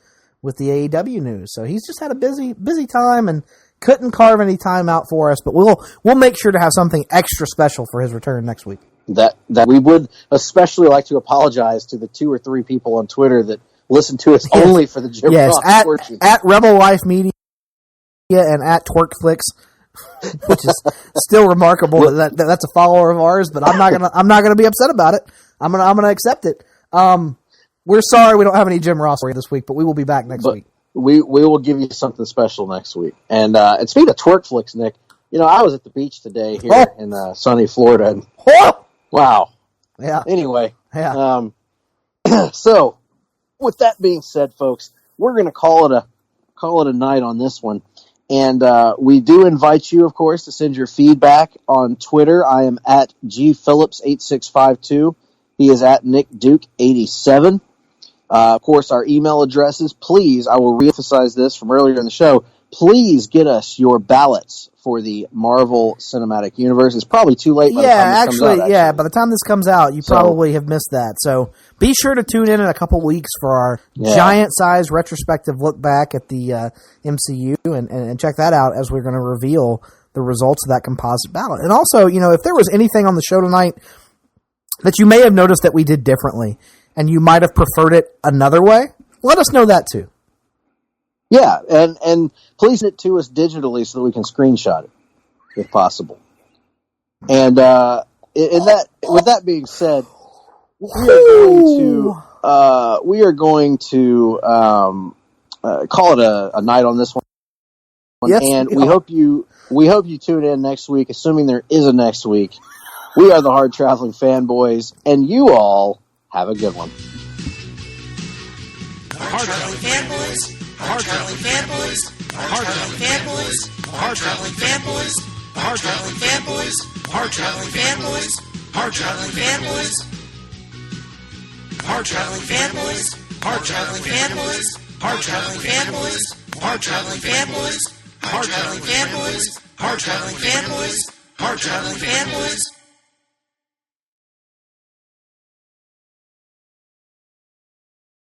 with the AEW news. So he's just had a busy time and couldn't carve any time out for us, but we'll make sure to have something extra special for his return next week. That we would especially like to apologize to the 2 or 3 people on Twitter that listen to us only for the Jim Ross portion. At Rebel Life Media and at Twerkflix, which is still remarkable that's a follower of ours, but I'm not gonna be upset about it. I'm gonna accept it. We're sorry we don't have any Jim Ross for you this week, but we will be back next week. We will give you something special next week. And speaking of Twerkflix, Nick, I was at the beach today here in sunny Florida. And, wow. Yeah. Anyway. Yeah. So, with that being said, folks, we're going to call it a night on this one. And we do invite you, of course, to send your feedback on Twitter. I am at gphillips8652. He is at Nick Duke 87. Of course, our email addresses. Please, I will reemphasize this from earlier in the show. Please get us your ballots for the Marvel Cinematic Universe. It's probably too late by the time this comes out. Yeah, by the time this comes out, you probably have missed that. So be sure to tune in a couple weeks for our giant-sized retrospective look back at the MCU and check that out as we're going to reveal the results of that composite ballot. And also, if there was anything on the show tonight that you may have noticed that we did differently, and you might have preferred it another way, let us know that too. Yeah, and please send it to us digitally so that we can screenshot it, if possible. And with that being said, we are going to call it a night on this one. Yes, and we hope you tune in next week, assuming there is a next week. We are the Hard-Traveling Fanboys, and you all have a good one. Hard-Traveling Fanboys, Hard-Traveling Fanboys, Hard-Traveling Fanboys, Hard-Traveling Fanboys, Hard-Traveling Fanboys, Hard-Traveling Fanboys, Hard-Traveling Fanboys, Hard-Traveling Fanboys, Hard-Traveling Fanboys, Hard-Traveling Fanboys, Hard-Traveling Fanboys, Hard-Traveling Fanboys, Hard-Traveling Fanboys, Hard-Traveling Fanboys.